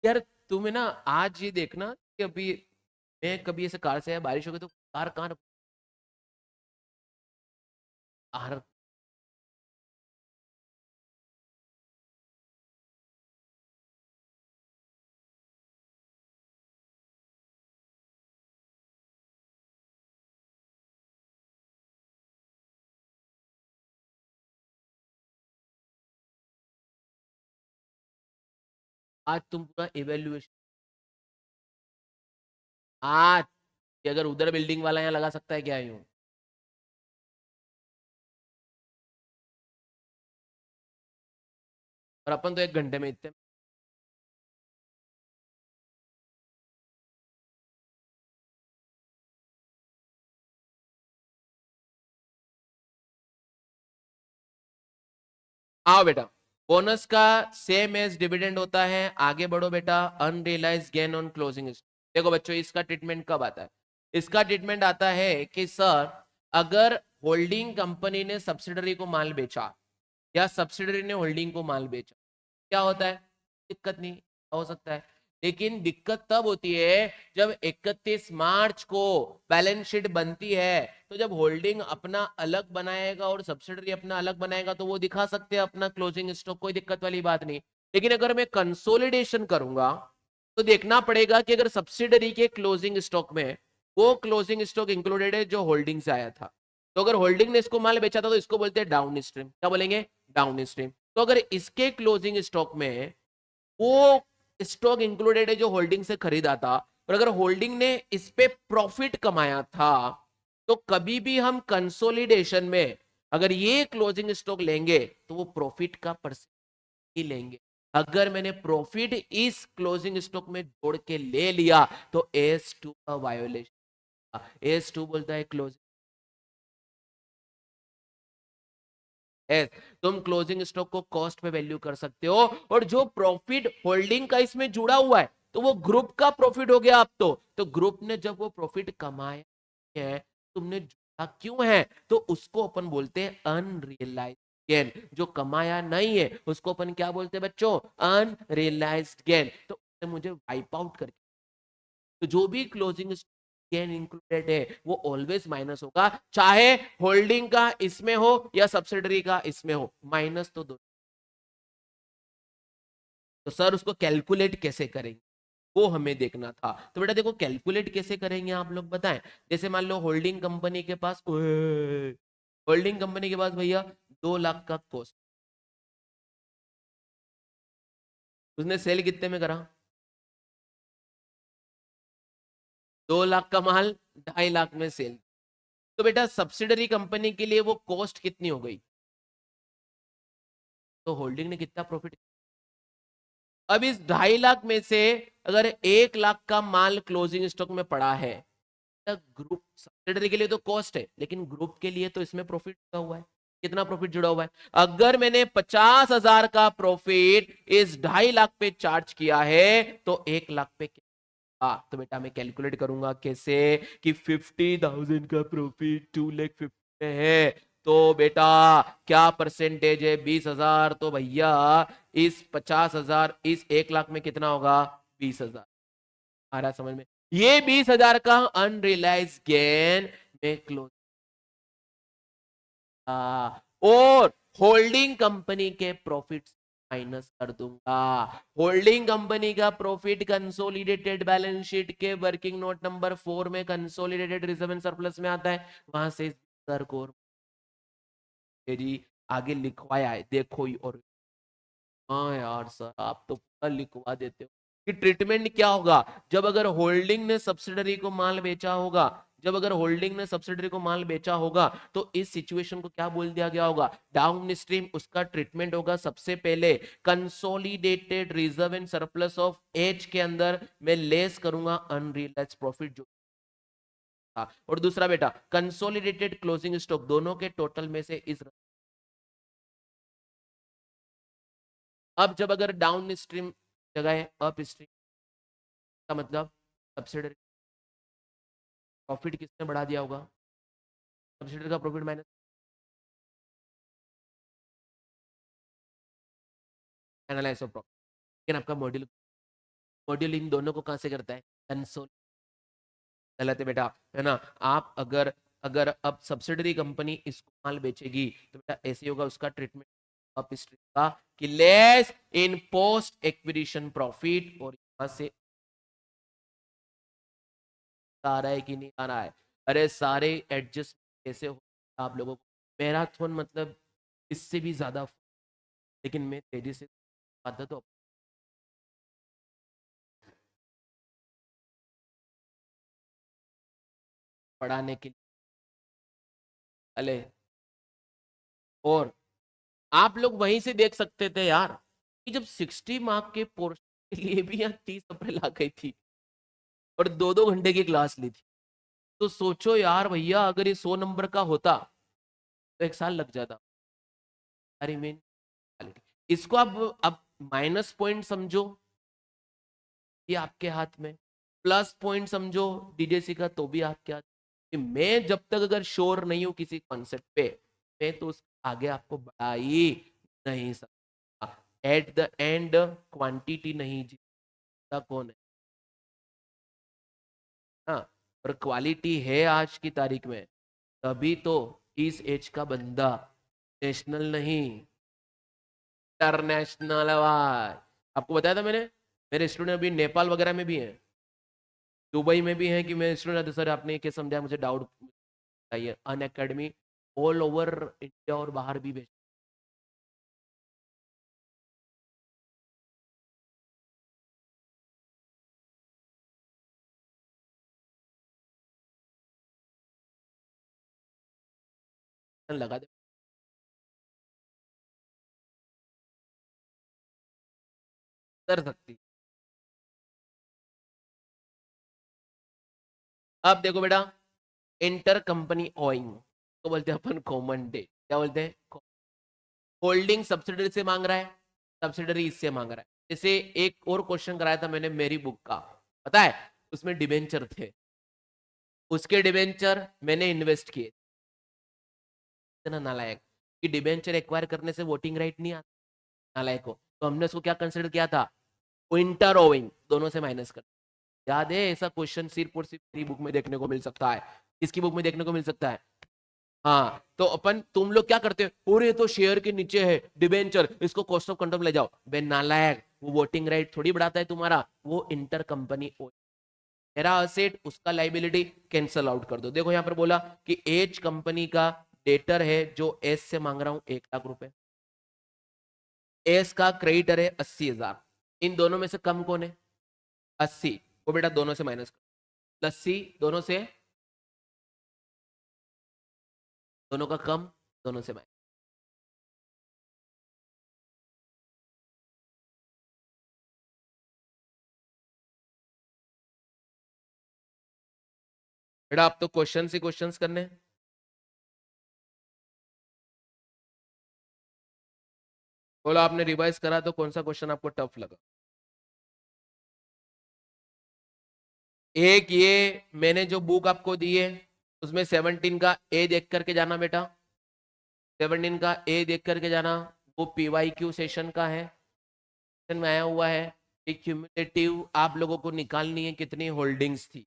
यार तुम्हें ना आज ये देखना कि अभी मैं कभी ऐसे कार से आया, बारिश हो गई तो कार कहाँ बाहर। आज तुम पूरा इवेल्युएशन, आज कि अगर उधर बिल्डिंग वाला यहाँ लगा सकता है क्या यूं। और अपन तो 1 घंटे में इतने। आओ बेटा, बोनस का सेम एज डिविडेंड होता है। आगे बढ़ो बेटा, अनरियलाइज गेन ऑन क्लोजिंग। देखो बच्चों, इसका ट्रीटमेंट कब आता है? इसका ट्रीटमेंट आता है कि सर, अगर होल्डिंग कंपनी ने सब्सिडरी को माल बेचा या सब्सिडरी ने होल्डिंग को माल बेचा, क्या होता है? दिक्कत नहीं हो सकता है। लेकिन दिक्कत तब होती है जब 31 मार्च को बैलेंस शीट बनती है, तो जब होल्डिंग अपना अलग बनाएगा और सब्सिडरी अपना अलग बनाएगा तो वो दिखा सकते हैं अपना क्लोजिंग स्टॉक, कोई दिक्कत वाली बात नहीं। लेकिन अगर मैं कंसोलिडेशन करूंगा तो देखना पड़ेगा कि अगर सब्सिडरी के क्लोजिंग स्टॉक में वो क्लोजिंग स्टॉक इंक्लूडेड है जो होल्डिंग से आया था, तो अगर होल्डिंग ने इसको माल बेचा था तो इसको बोलते हैं डाउन स्ट्रीम। क्या बोलेंगे? Down stream. तो अगर इसके क्लोजिंग स्टॉक में वो स्टॉक इंक्लूडेड है जो होल्डिंग से खरीदा था, और अगर होल्डिंग ने इस पे प्रॉफिट कमाया था, तो कभी भी हम कंसोलिडेशन में अगर ये क्लोजिंग स्टॉक लेंगे तो वो प्रॉफिट का परसेंट ही लेंगे। अगर मैंने प्रॉफिट इस क्लोजिंग स्टॉक में जोड़ के ले लिया तो एस टू का वायोलेशन। एस टू बोलता है क्लोजिंग है। तुम क्लोजिंग स्टॉक को कॉस्ट पे वैल्यू कर सकते हो, और जो प्रॉफिट होल्डिंग का इसमें जुड़ा हुआ है तो वो ग्रुप का प्रॉफिट हो गया। अब तो ग्रुप ने जब वो प्रॉफिट कमाया है, तुमने जुड़ा क्यों है, तो उसको अपन बोलते हैं अनरियलाइज्ड गेन। जो कमाया नहीं है उसको अपन क्या बोलते हैं बच्चों? Unrealised gain. तो मुझे वाइप आउट करके, तो जो भी क्लोजिंग गेन इंक्लूडेड है वो ऑलवेज माइनस होगा, चाहे होल्डिंग का इसमें हो या सब्सिडरी का इसमें हो, माइनस तो दो। तो सर उसको कैलकुलेट कैसे करेंगे, वो हमें देखना था। तो बेटा देखो, कैलकुलेट कैसे करेंगे आप लोग बताएं। जैसे मान लो होल्डिंग कंपनी के पास, होल्डिंग कंपनी के पास भैया 2 लाख का कॉस्ट, उसने सेल कितने में करा? 2 लाख का माल 2.5 लाख में सेल। तो बेटा सब्सिडरी कंपनी के लिए वो कॉस्ट कितनी हो गई? तो होल्डिंग ने कितना प्रॉफिट? अब इस 2.5 लाख में से अगर 1 लाख का माल क्लोजिंग स्टॉक में पड़ा है, तो ग्रुप सब्सिडरी के लिए तो कॉस्ट है, लेकिन ग्रुप के लिए तो इसमें प्रॉफिट जुड़ा हुआ है। कितना प्रॉफिट जुड़ा हुआ है? अगर मैंने 50,000 का प्रॉफिट इस 2.5 लाख पे चार्ज किया है, तो 1 लाख पे तो बेटा मैं कैलकुलेट करूंगा कैसे कि 50,000 का प्रॉफिट 2,50,000 में है, तो बेटा क्या परसेंटेज है? 20,000। तो भैया इस 50,000 इस 1 लाख में कितना होगा? 20,000। आ रहा समझ में? ये 20,000 का अनरियलाइज गेन में क्लोज, और होल्डिंग कंपनी के प्रॉफिट माइनस कर दूंगा। होल्डिंग कंपनी का प्रॉफिट कंसोलिडेटेड बैलेंस शीट के वर्किंग नोट नंबर 4 में कंसोलिडेटेड रिजर्व एंड सरप्लस में आता है, वहां से सर को तेरी आगे लिखवाया है, देखो ही। और हाँ यार सर, आप तो पूरा लिखवा देते हो कि ट्रीटमेंट क्या होगा जब अगर होल्डिंग ने सब्सिडरी को माल बेचा होगा। जब अगर होल्डिंग ने सब्सिडरी को माल बेचा होगा तो इस सिचुएशन को क्या बोल दिया गया होगा? Down stream. उसका ट्रीटमेंट होगा सबसे पहले consolidated reserve and surplus of H के अंदर मैं लेस करूंगा अनरियलाइज्ड प्रॉफिट जो था, और दूसरा बेटा कंसोलिडेटेड क्लोजिंग स्टॉक, दोनों के टोटल में से इस। अब जब अगर डाउन स्ट्रीम जगह अप स्ट्रीम का मतलब सब्सिडरी प्रॉफिट किसने बढ़ा दिया होगा? सब्सिडरी का profit minus. Analyse of profit. लेकिन आपका मॉड्यूल, मॉड्यूल इन दोनों को कहां से करता है? कंसोल। गलत है बेटा, है ना? आप अगर अगर अब सब्सिडरी कंपनी इसको माल बेचेगी तो बेटा ऐसे होगा उसका ट्रीटमेंट अप स्ट्रीम का कि less in post acquisition profit, और यहां से आ रहा है कि नहीं आ रहा है? अरे सारे एडजस्ट कैसे हो आप लोगों को? मैराथन मतलब इससे भी ज्यादा, लेकिन मैं तेजी से आता तो पढ़ाने के लिए। अले, और आप लोग वहीं से देख सकते थे यार। कि जब 60 मार्क के पोर्शन के लिए भी यहाँ 30 अप्रैल आ गई थी और 2-2 घंटे की क्लास ली थी, तो सोचो यार भैया, अगर ये 100 नंबर का होता तो 1 साल लग जाता। आई मीन, इसको अब माइनस पॉइंट समझो, ये आपके हाथ में, प्लस पॉइंट समझो डीजेसी का, तो भी आपके हाथ में। मैं जब तक अगर श्योर नहीं हूं किसी कॉन्सेप्ट पे, मैं तो उस आगे आपको बढ़ा ही नहीं सकता। एट द एंड क्वांटिटी नहीं जीतता कौन है? हाँ, और क्वालिटी है आज की तारीख में, तभी तो इस एज का बंदा नेशनल नहीं इंटरनेशनल है भाई। आपको बताया था मैंने, मेरे स्टूडेंट अभी नेपाल वगैरह में भी हैं, दुबई में भी हैं, कि मेरे स्टूडेंट सर आपने क्या समझाया, मुझे डाउट चाहिए। अन अकेडमी ऑल ओवर इंडिया और बाहर भी भेज लगा दे कर सकती। अब देखो बेटा, इंटर कंपनी ओइंग तो बोलते हैं अपन कॉमन डे, क्या बोलते हैं? होल्डिंग सब्सिडरी से मांग रहा है, सब्सिडरी इससे मांग रहा है। जैसे एक और क्वेश्चन कराया था मैंने मेरी बुक का, पता है, उसमें डिबेंचर थे, उसके डिबेंचर मैंने इन्वेस्ट किए। इतना नालायक कि डिबेंचर एक्वायर करने से वोटिंग राइट नहीं आता नालायक को, तो हमने उसको क्या कंसिडर किया था? विंटर ओविंग, दोनों से माइनस कर। याद है, ऐसा क्वेश्चन सिर्फ और सिर्फ मेरी बुक में देखने को मिल सकता है। किसकी बुक में देखने को मिल सकता है? हाँ, तो अपन तुम लोग क्या करते हो, अरे तो शेयर के नीचे है डिबेंचर, इसको कॉस्ट ऑफ कंट्रोल ले जाओ। बे नालायक, वो वोटिंग राइट थोड़ी बढ़ाता है तुम्हारा, वो इंटर कंपनी। मेरा असेट उसका लाइबिलिटी कैंसल आउट कर दो। देखो यहाँ पर बोला कि एज कंपनी का डेटर है जो एस से मांग रहा हूं 1 लाख रुपए, एस का क्रेडिटर है 80,000। इन दोनों में से कम कौन है? 80 को बेटा दोनों से माइनस कर, 80 दोनों से, दोनों का कम, दोनों से माइनस। बेटा आप तो क्वेश्चन ही क्वेश्चंस करने। बोलो आपने रिवाइज करा तो कौन सा क्वेश्चन आपको टफ लगा? एक ये मैंने जो बुक आपको दी है, उसमें 17 का ए देख करके जाना बेटा, 17 का ए देख करके जाना। वो पीवाई क्यू सेशन का है, सेशन में आया हुआ है कि क्यूमुलेटिव आप लोगों को निकालनी है कितनी होल्डिंग्स थी।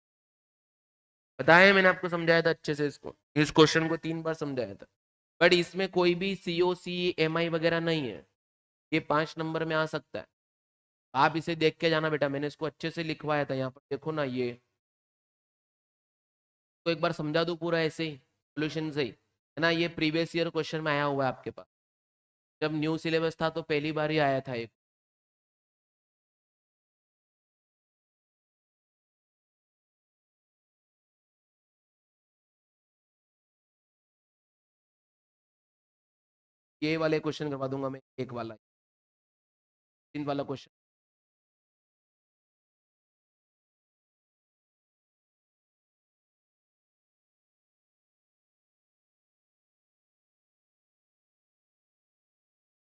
बताया मैंने आपको, समझाया था अच्छे से इसको, इस क्वेश्चन को 3 बार समझाया था। बट इसमें कोई भी सी ओ सी एम आई वगैरह नहीं है, ये 5 नंबर में आ सकता है। आप इसे देख के जाना बेटा, मैंने इसको अच्छे से लिखवाया था, यहाँ पर देखो ना, ये तो एक बार समझा दो पूरा ऐसे ही सोल्यूशन से ही, है ना। ये प्रीवियस ईयर क्वेश्चन में आया हुआ है आपके पास, जब न्यू सिलेबस था तो पहली बार ही आया था एक। ये वाले क्वेश्चन करवा दूंगा मैं, एक वाला 3 वाला क्वेश्चन।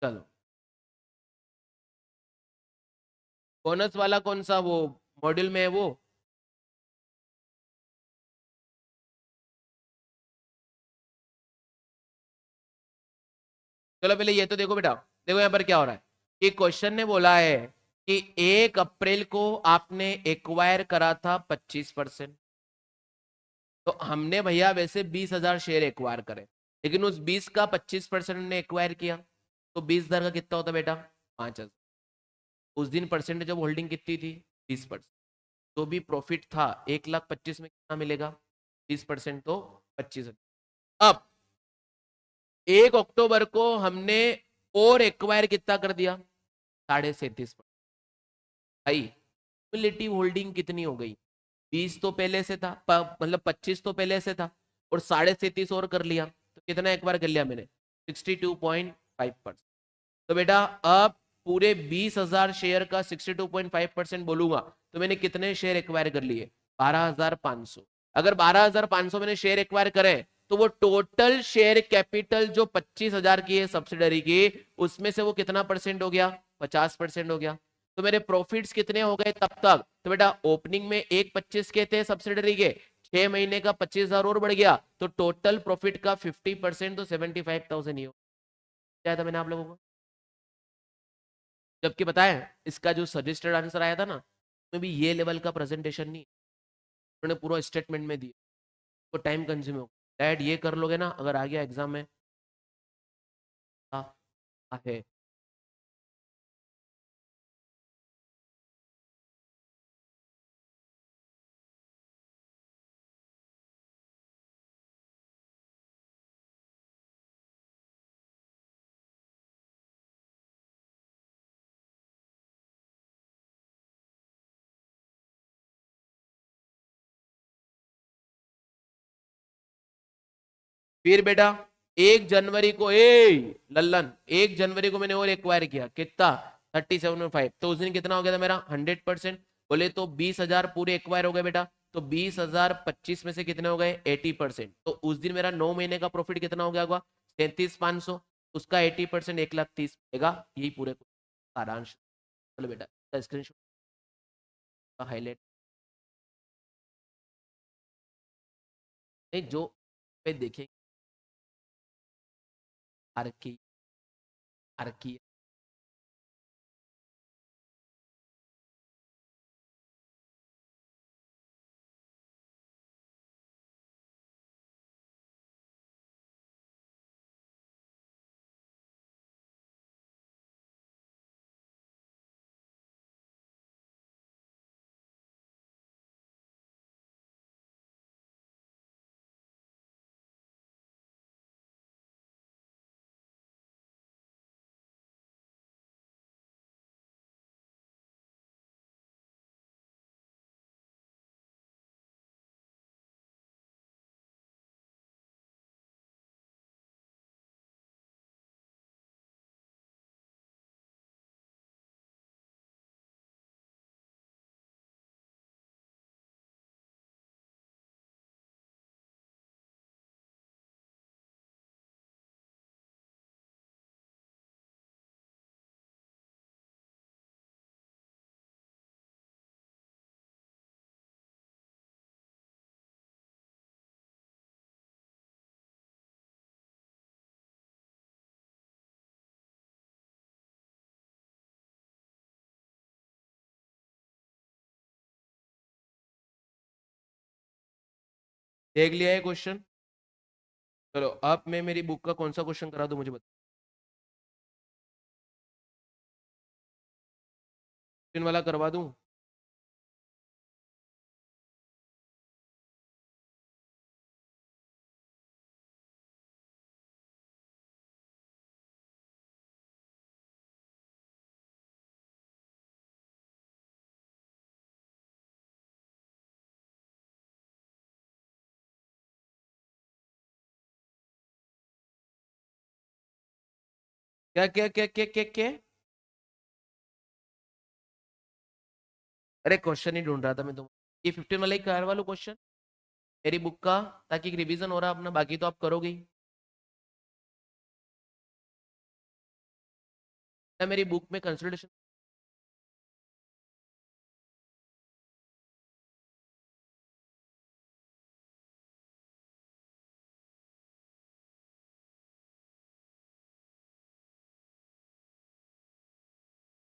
चलो, बोनस वाला कौन सा, वो मॉड्यूल में है वो? चलो पहले ये तो देखो बेटा, देखो यहाँ पर क्या हो रहा है कि क्वेश्चन ने बोला है कि 1 अप्रैल को आपने एक्वायर करा था 25%। तो हमने भैया वैसे 20,000 शेयर एक्वायर करे, लेकिन उस 20 का 25% ने एक्वायर किया, तो 20,000 का कितना होता बेटा? 5,000। उस दिन परसेंटेज ऑफ होल्डिंग कितनी थी? 20%। तो भी प्रॉफिट था 1,25,000 में कितना मिलेगा? 20% तो 25,000। अब 1 अक्टूबर को हमने और एक्वायर कितना कर दिया? 37.5%। भाई क्यूमुलेटिव होल्डिंग कितनी हो गई? 20 तो पहले से था, मतलब 25 तो पहले से था, और 37.5 और कर लिया, तो कितना एक्वायर कर लिया मैंने? 62.5%। तो बेटा अब पूरे 20,000 शेयर का 62.5% बोलूंगा तो मैंने कितने शेयर एक्वायर कर लिए? 12,500। अगर 12,500 मैंने शेयर एक्वायर करे तो वो टोटल शेयर कैपिटल जो 25,000 की है सब्सिडरी की, उसमें से वो कितना परसेंट हो गया? 50% हो गया। तो मेरे प्रॉफिट्स कितने हो गए तब तक? तो बेटा ओपनिंग में 1,25 के थे सब्सिडरी के, 6 महीने का 25,000 और बढ़ गया, तो टोटल प्रॉफिट का 50% तो 75,000 ही हो क्या था मैंने आप लोगों को। जबकि बताया इसका जो सजेस्टेड आंसर आया था ना, उसमें भी ये लेवल का प्रेजेंटेशन नहीं, उन्होंने पूरा स्टेटमेंट में दिया, तो टाइम कंज्यूम हो। डैड ये कर लोगे ना अगर आ गया एग्जाम में? हाँ है। फिर बेटा 1 जनवरी को लल्लन 1 जनवरी को मैंने और एक्वायर किया कितना? 37.5। तो उस दिन कितना हो गया था मेरा? 100%। बोले तो 20,000 पूरे एक्वायर हो गए बेटा। तो 20,000 25 में से कितने हो गए? 80%। तो उस दिन मेरा 9 महीने का प्रॉफिट कितना हो गया होगा? 33,500। उसका 80% 1,30,000 देगा। यही पूरे सारांश। चलो बेटा स्क्रीनशॉट हाईलाइट नहीं जो पे देखेंगे। आर की आर की देख लिया है क्वेश्चन। चलो अब मैं मेरी बुक का कौन सा क्वेश्चन करा दूं मुझे बता। क्वेश्चन वाला करवा दूं? क्या क्या क्या क्या क्या क्या? अरे क्वेश्चन ही ढूंढ रहा था मैं तुम। ये 15 वाला ही करवा लो क्वेश्चन मेरी बुक का, ताकि रिवीजन हो रहा अपना, बाकी तो आप करोगे ही। क्या मेरी बुक में कंसल्टेशन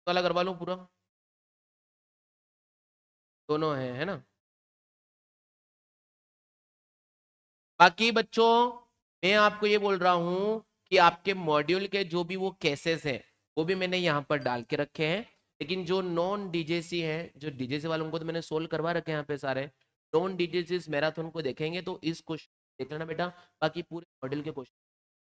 वाला करवा लूं पूरा? दोनों है ना? बाकी बच्चों मैं आपको ये बोल रहा हूं कि आपके मॉड्यूल के जो भी वो केसेस हैं वो भी मैंने यहाँ पर डाल के रखे हैं। लेकिन जो नॉन डीजेसी हैं, जो डीजेसी वालों को तो मैंने सोल्व करवा रखे हैं यहाँ पे सारे। नॉन डीजेसी इस मैराथन को देखेंगे तो इस क्वेश्चन देख लेना बेटा। बाकी पूरे मॉड्यूल के क्वेश्चन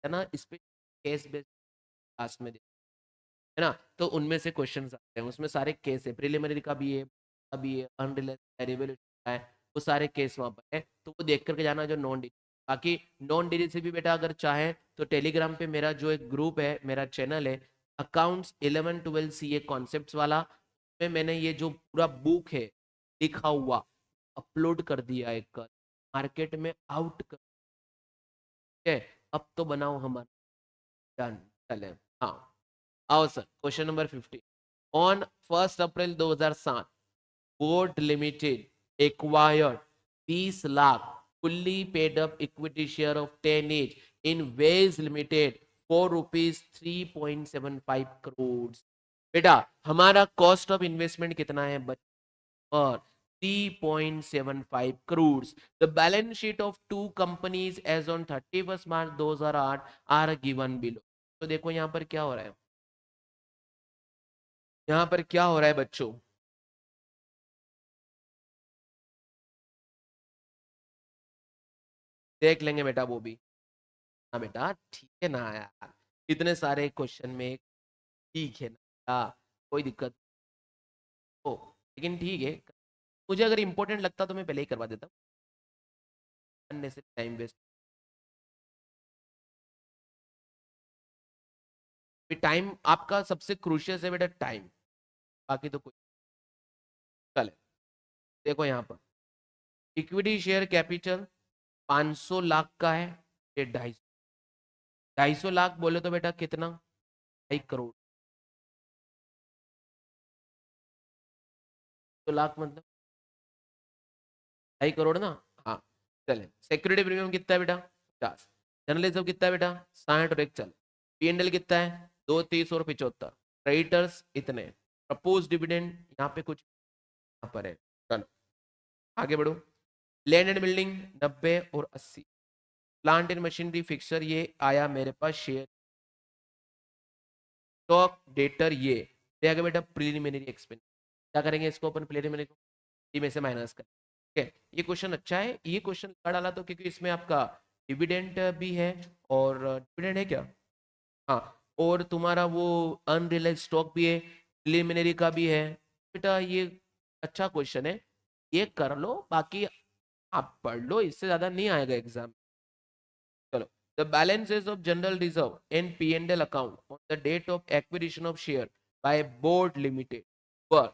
है ना, इस पे केस बेस्ड क्लास में है ना, तो उनमें से क्वेश्चन आते हैं, उसमें सारे केस है, प्रिलिमिनरी का भी है, अभी है, अनरिलायबल है, वो सारे केस वहाँ पर है, तो वो देख करके जाना जो नॉन डी। बाकी नॉन डी से भी बेटा अगर चाहे तो टेलीग्राम पे मेरा जो एक ग्रुप है, मेरा चैनल है, अकाउंट्स 11 12 सीए कॉन्सेप्ट्स वाला में मैंने ये जो पूरा बुक है लिखा हुआ अपलोड कर दिया है, कल मार्केट में आउट कर, ठीक है। अब तो बनाओ हमारा, डन, चले। हाँ, आओ sir, question number 50। On 1 April 2007 board limited acquired 20 lakh fully paid up equity share of 10 each in Ways Limited for rupees 3.75 crores। बेटा हमारा कॉस्ट ऑफ इन्वेस्टमेंट कितना है और 3.75 crores। The balance sheet of two companies as on 31st March 2008 are given below। तो देखो यहाँ पर क्या हो रहा है, यहाँ पर क्या हो रहा है बच्चों, देख लेंगे बेटा वो भी। हाँ बेटा ठीक है ना यार, इतने सारे क्वेश्चन में ठीक है ना, कोई दिक्कत हो, लेकिन ठीक है, मुझे अगर इंपॉर्टेंट लगता तो मैं पहले ही करवा देता, टाइम वेस्ट। टाइम आपका सबसे क्रूशियल है बेटा, टाइम, बाकी तो कुछ। चले देखो यहाँ पर इक्विटी शेयर कैपिटल 500 लाख का है, ये 250 लाख बोले तो बेटा कितना, 2.5 करोड़। तो लाख मतलब 2.5 करोड़ ना। हाँ चले, सिक्योरिटी प्रीमियम कितना है बेटा 50, जर्नलिज्म कितना है बेटा 60 और एक चल, पीएनएल कितना है 230 और 75, क्रेडिटर्स इतने, प्रपोज डिविडेंड यहाँ पे कुछ यहाँ पर है। चलो आगे बढ़ो, लैंड एंड बिल्डिंग 90 और 80, प्लांट एंड मशीनरी फिक्सर ये आया मेरे पास शेयर, स्टॉक डेटर ये आगे बेटा प्रीलिमिनरी एक्सपेंस, क्या करेंगे इसको अपन प्रीलिमिनरी में से माइनस कर, ठीक है। ये क्वेश्चन अच्छा है, ये क्वेश्चन डाला तो क्योंकि इसमें आपका डिविडेंड भी है, और डिविडेंड है क्या, हाँ, और तुम्हारा वो अनरियलाइज स्टॉक भी है, प्रीलिमिनरी का भी है, बेटा ये अच्छा क्वेश्चन है, ये कर लो, बाकी आप पढ़ लो, इससे ज्यादा नहीं आएगा एग्जाम। चलो, the balances of general reserve and P&L account on the date of acquisition of share by board limited were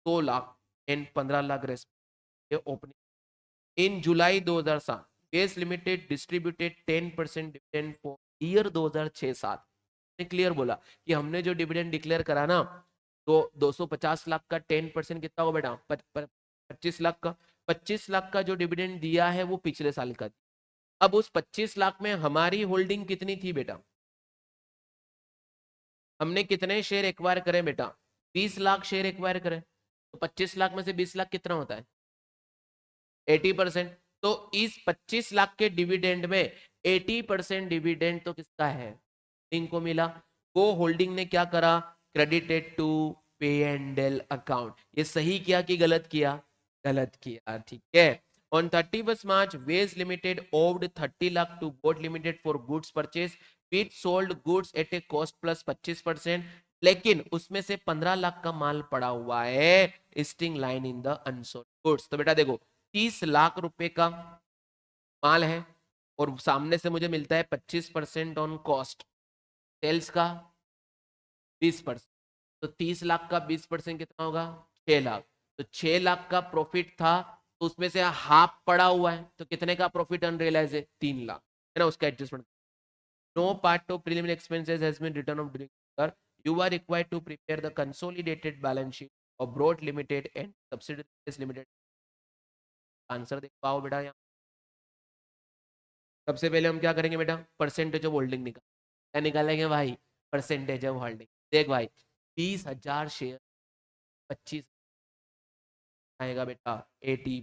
2 lakh and 15 lakh respective opening in July 2007। Base limited distributed 10% dividend for year 2006-7। Clear बोला कि हमने जो dividend declare करा ना, तो 250 लाख का 10% कितना होगा बेटा 25 लाख का, 25 लाख का जो डिविडेंड दिया है वो पिछले साल का। अब उस 25 लाख में हमारी होल्डिंग कितनी थी बेटा, हमने कितने शेयर एक्वायर करें बेटा 20 लाख शेयर एक्वायर करें, तो 25 लाख में से 20 लाख कितना होता है 80%। तो इस 25 लाख के डिविडेंड में 80% डिविडेंड तो किसका है, होल्डिंग को मिला, वो होल्डिंग ने क्या करा, क्रेडिटेड टू पे एंड एल अकाउंट। ये सही किया कि गलत किया, गलत किया, ठीक है। On 31st March, Ways Limited owed 30 lakh to Boat Limited for goods purchase, which sold goods at a cost plus 25%, लेकिन उसमें से 15 लाख का माल पड़ा हुआ है sting line in the unsold goods. तो बेटा देखो 30 लाख रुपए का माल है, और सामने से मुझे मिलता है 25% ऑन कॉस्ट, सेल्स का 20%, तो 30 लाख का 20% कितना होगा 6 लाख, तो 6 लाख का प्रॉफिट था, तो उसमें से हाफ पड़ा हुआ है, तो कितने का प्रॉफिट अनरियलाइज है 3 लाख, है ना, उसका adjustment. No part of preliminary expenses has been written off during, you are required to prepare the consolidated balance sheet of broad limited and subsidiaries limited. Answer देख पाओ बेटा यहाँ, सबसे पहले हम क्या करेंगे बेटा परसेंटेज ऑफ होल्डिंग निकाल, क्या निकालेंगे भाई परसेंटेज ऑफ होल्डिंग। देख भाई 20,000 शेयर 25 आएगा बेटा 80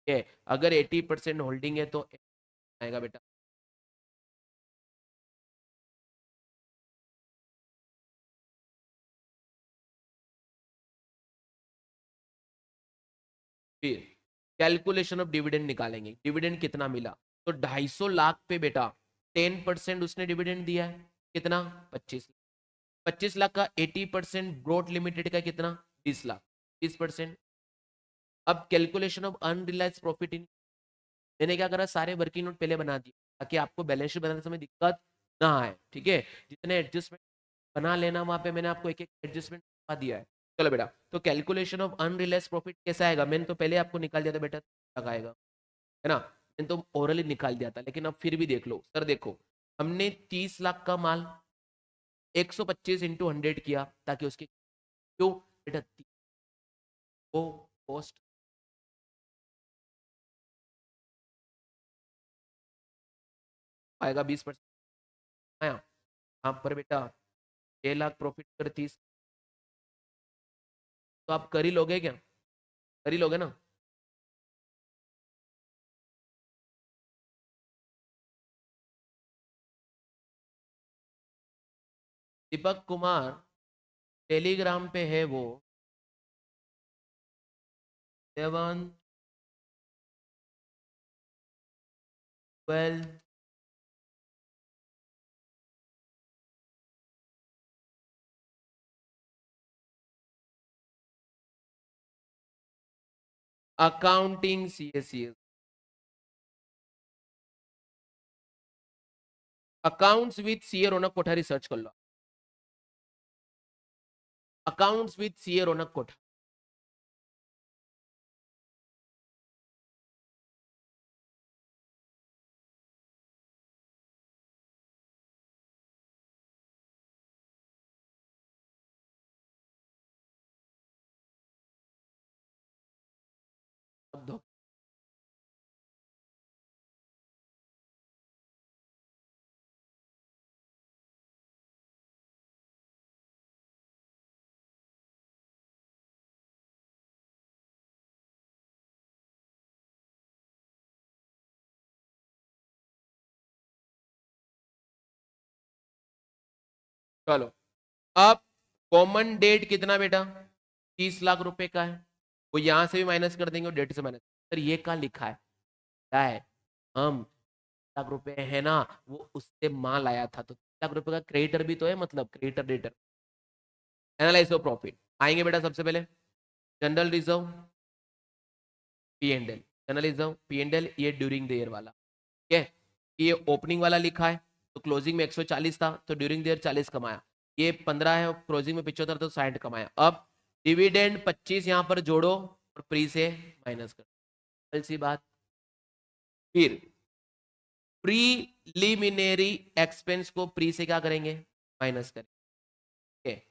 है, अगर 80% होल्डिंग है तो आएगा बेटा, फिर कैलकुलेशन ऑफ डिविडेंड निकालेंगे, डिविडेंड कितना मिला, तो 250 लाख पे बेटा 10% उसने डिविडेंड दिया है, कितना 25, 25 लाख का 80% ब्रॉड लिमिटेड का कितना 20 लाख, 20%। अब calculation of unrealised profit in, मैंने क्या करा सारे वर्किंग नोट पहले बना दिए ताकि आपको बैलेंस शीट बनाने समय दिक्कत ना आए, ठीक है, जितने एडजस्टमेंट बना लेना, वहां पे मैंने आपको एक एक एडजस्टमेंट बता दिया है। चलो बेटा, तो कैलकुलेशन ऑफ अनरियलाइज्ड प्रॉफिट कैसा आएगा, मैंने तो पहले आपको निकाल दिया था बेटा, लगाएगा है ना, मैंने तो ओरली निकाल दिया था, लेकिन अब फिर भी देख लो सर। देखो, हमने 30 लाख का माल 125 इंटू 100 किया, ताकि उसकी क्यों बेटा वो कॉस्ट आएगा 20%। आया यहाँ पर बेटा 6 लाख प्रॉफिट कर 30, तो आप कर ही लोगे क्या, कर ही लोगे ना। दीपक कुमार टेलीग्राम पे है वो, 7 12 accounting सीएसीएस, accounts with CA Raunak Kothari search कर लो, अकाउंट्स विद सीए रौनक कोठारी। अब दो, चलो अब कॉमन डेट कितना बेटा, 30 लाख रुपए का है, वो यहां से भी माइनस कर देंगे और डेट से माइनस। सर ये कहाँ लिखा है, क्या है, हम लाख रुपए है ना, वो उससे माल आया था, तो 3 लाख रुपए का क्रेडिटर भी तो है, मतलब creditor debtor. Analyse of profit आएंगे बेटा, सबसे पहले general reserve, P and L, general reserve P and L, ये ड्यूरिंग द ईयर वाला, ठीक है। ये ओपनिंग वाला लिखा है, तो क्लोजिंग में 140 था, तो ड्यूरिंग द ईयर 40 कमाया। ये 15 है, क्लोजिंग में 75, तो 60 कमाया। अब डिविडेंड 25 यहां पर जोड़ो और प्री से माइनस कर, सिंपल सी बात। फिर प्रीलिमिनरी एक्सपेंस को प्री से क्या करेंगे, माइनस करेंगे।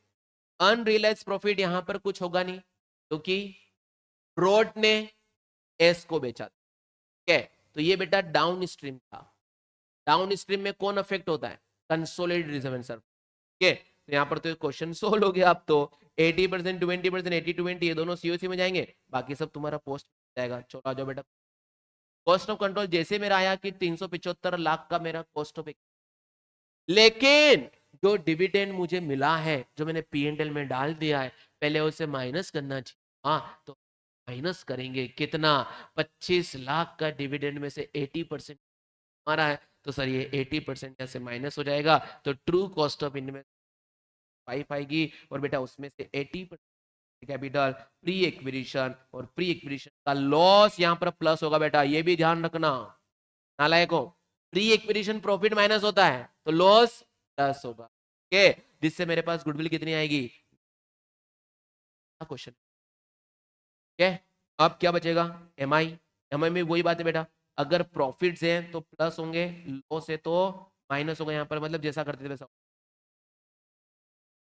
अनरियलाइज प्रॉफिट यहां पर कुछ होगा नहीं, क्योंकि रोड ने एस को बेचा, ठीक है। तो ये बेटा डाउन स्ट्रीम था, डाउन स्ट्रीम में कौन अफेक्ट होता है, कंसोलिडेटेड रिजर्व एंड सर्व, ठीक है। तो यहाँ पर तो क्वेश्चन सोल्व हो गया। आप तो 80% 20%, 80-20 ये दोनों सीओसी में जाएंगे, बाकी सब तुम्हारा पोस्ट जाएगा। चलो आ जाओ बेटा, कॉस्ट ऑफ कंट्रोल जैसे मेरा आया कि 375 लाख का मेरा कॉस्ट ऑफ, लेकिन जो डिविडेंड मुझे मिला है, जो मैंने पी एंड एल में डाल दिया है, पहले उसे माइनस करना चाहिए। हाँ, तो माइनस करेंगे कितना, 25 लाख का डिविडेंड में से 80% हमारा है, तो सर ये 80% से माइनस हो जाएगा, तो ट्रू कॉस्ट ऑफ इन्वेस्टमेंट 5 आएगी, और बेटा उसमें से 80% कैपिटल प्री एक्विजिशन, और प्री एक्विजिशन का लॉस यहाँ पर प्लस होगा बेटा, ये भी ध्यान रखना नालायक हो। प्री एक्विजिशन प्रॉफिट माइनस होता है, तो लॉस प्लस होगा, ओके। जिससे मेरे पास गुडविल कितनी आएगी, क्वेश्चन, ठीक है। अब क्या बचेगा, एम आई, एम आई में वही बात है बेटा, अगर प्रॉफिट्स हैं तो प्लस होंगे, लॉस है तो माइनस होगा, यहाँ पर मतलब जैसा करते थे वैसा।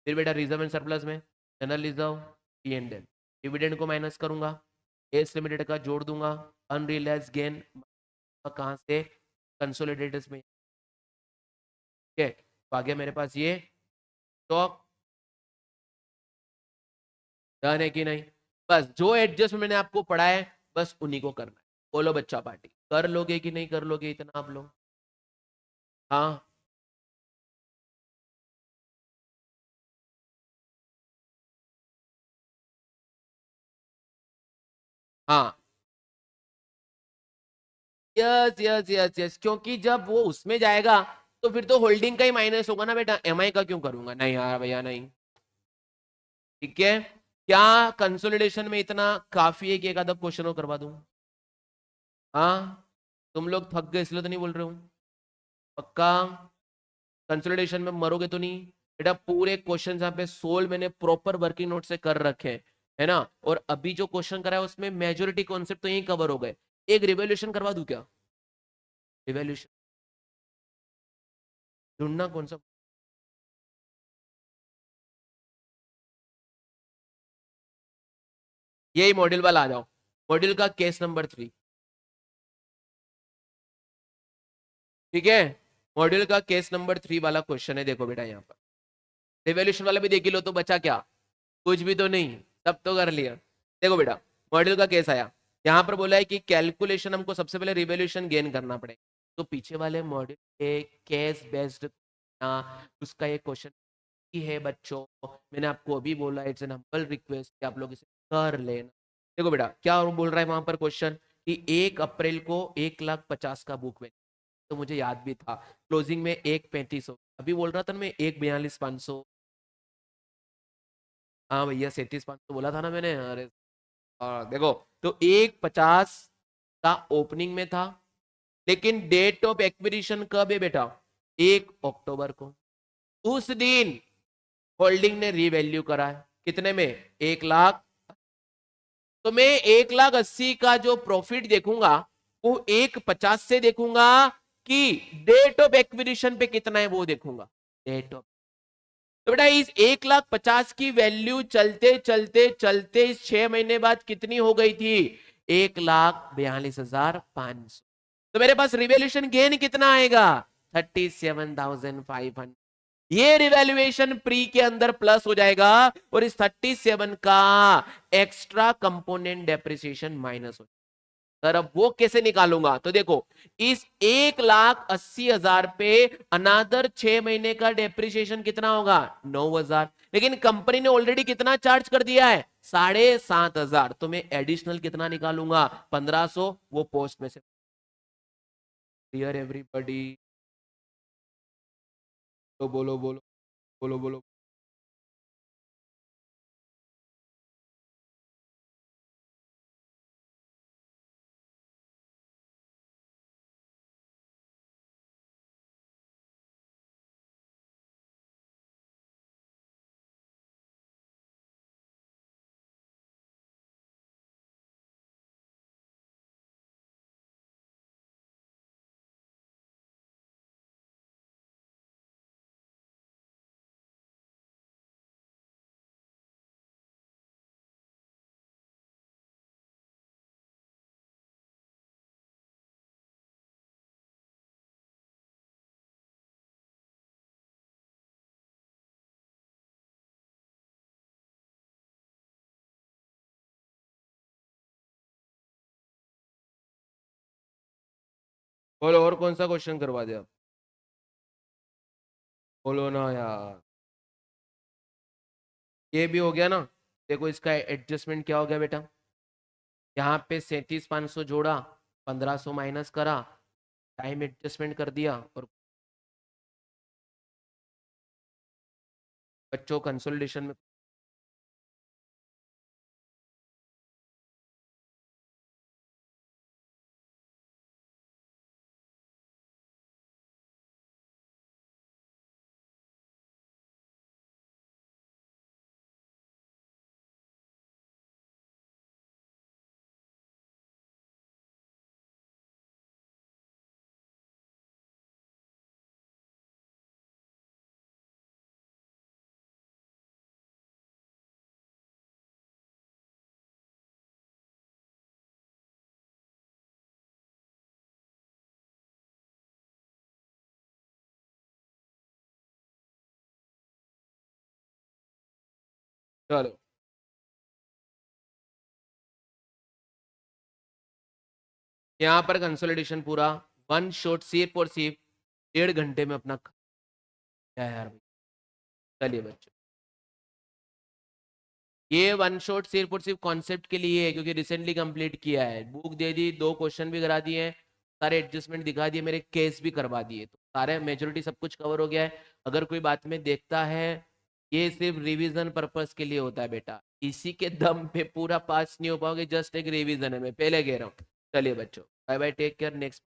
फिर बेटा रिजर्व एंड सरप्लस में general reserve P and L, dividend को माइनस करूंगा, एस लिमिटेड का जोड़ दूंगा, अनरियलाइज गेन कहाँ से, कंसोलिडेटेड में, ठीक है। तो आ गया मेरे पास ये स्टॉक, डन है कि नहीं। बस जो एडजस्टमेंट मैंने आपको पढ़ा है, बस उन्हीं को करना है। बोलो बच्चा पार्टी, कर लोगे कि नहीं कर लोगे इतना आप लोग, हाँ हाँ, यस यस यस यस, क्योंकि जब वो उसमें जाएगा तो फिर तो होल्डिंग का ही माइनस होगा ना बेटा, एमआई का क्यों करूंगा, नहीं यार भैया नहीं, ठीक है। क्या कंसोलिडेशन में इतना काफी है कि एक आधा क्वेश्चन और करवा दूं, हाँ। तुम लोग थक गए इसलिए तो नहीं बोल रहे हो, पक्का कंसोलिडेशन में मरोगे तो नहीं, बेटा पूरे क्वेश्चन यहाँ पे 16 मैंने प्रॉपर वर्किंग नोट से कर रखे हैं, है ना। और अभी जो क्वेश्चन करा है उसमें मेजोरिटी कॉन्सेप्ट तो यही कवर हो गए। एक रिवोल्यूशन करवा दूं क्या? रिवोल्यूशन ढूंढना कौन सा? यही मॉड्यूल वाला आ जाओ, मॉड्यूल का केस नंबर 3। ठीक है, मॉड्यूल का केस नंबर 3 वाला क्वेश्चन है, देखो बेटा यहाँ पर। रिवोल्यूशन वाला भी देख ही लो तो बचा क्या, कुछ भी तो नहीं, सब तो कर लिया। देखो बेटा, मॉड्यूल का केस आया, यहाँ पर बोला है कि कैलकुलेशन हमको सबसे पहले रिवोल्यूशन गेन करना पड़ेगा। तो पीछे वाले मॉड्यूल के केस बेस्ड उसका एक क्वेश्चन ही है बच्चों। मैंने आपको अभी बोला, इट्स एन हम्बल रिक्वेस्ट कि आप लोग इसे कर लेना। देखो बेटा क्या बोल रहा है वहां पर क्वेश्चन, कि 1 अप्रैल को 1,50,000 का बुक में, तो मुझे याद भी था क्लोजिंग में 1,35,000, अभी बोल रहा था ना मैं 1,42,500। हाँ भैया 37,500 बोला था ना मैंने, अरे देखो, तो 1,50 का ओपनिंग में था, लेकिन डेट ऑफ एक्विजिशन कब है बेटा? 1 अक्टूबर को। उस दिन होल्डिंग ने रीवैल्यू करा है कितने में? 1,00,000। तो मैं 1,80,000 का जो प्रॉफिट देखूंगा वो 1,50 से देखूंगा, कि डेट ऑफ एक्विजिशन पे कितना है वो देखूंगा, डेट ऑफ। तो बेटा इस 1,50,000 की वैल्यू चलते चलते चलते इस 6 महीने बाद कितनी हो गई थी? 1,42,500। तो मेरे पास रिवैल्यूएशन गेन कितना आएगा? 37,500। ये रिवैल्यूएशन प्री के अंदर प्लस हो जाएगा, और इस 37 का एक्स्ट्रा कंपोनेंट डेप्रिसिएशन माइनस हो जाएगा। सर अब वो कैसे निकालूंगा? तो देखो, इस 1,80,000 पे अनादर 6 महीने का डेप्रिसिएशन कितना होगा? 9,000। लेकिन कंपनी ने ऑलरेडी कितना चार्ज कर दिया है? 7,500। तो मैं एडिशनल कितना निकालूंगा? 1,500, वो पोस्ट में से। डियर एवरीबॉडी, तो बोलो बोलो, बोलो बोलो। बोलो और कौन सा क्वेश्चन करवा दे आप? बोलो ना यार। ये भी हो गया ना। देखो इसका एडजस्टमेंट क्या हो गया बेटा, यहाँ पे 37,500 जोड़ा, 1,500 माइनस करा, टाइम एडजस्टमेंट कर दिया, और बच्चों कंसोलिडेशन में। चलो यहाँ पर कंसोलिडेशन पूरा वन शॉट, सिर्फ और सिर्फ 1.5 घंटे में अपना क्या है यार भाई। चलिए बच्चों, ये वन शॉट सिर्फ और सिर्फ कॉन्सेप्ट के लिए है, क्योंकि रिसेंटली कंप्लीट किया है, बुक दे दी, 2 क्वेश्चन भी करा दिए हैं, सारे एडजस्टमेंट दिखा दिए, मेरे केस भी करवा दिए, तो सारे मेजोरिटी सब कुछ कवर हो गया है। अगर कोई बात में देखता है, ये सिर्फ रिवीजन पर्पस के लिए होता है बेटा, इसी के दम पे पूरा पास नहीं हो पाओगे, जस्ट एक रिवीजन है, मैं पहले कह रहा हूँ। चलिए बच्चों, bye bye, take care, next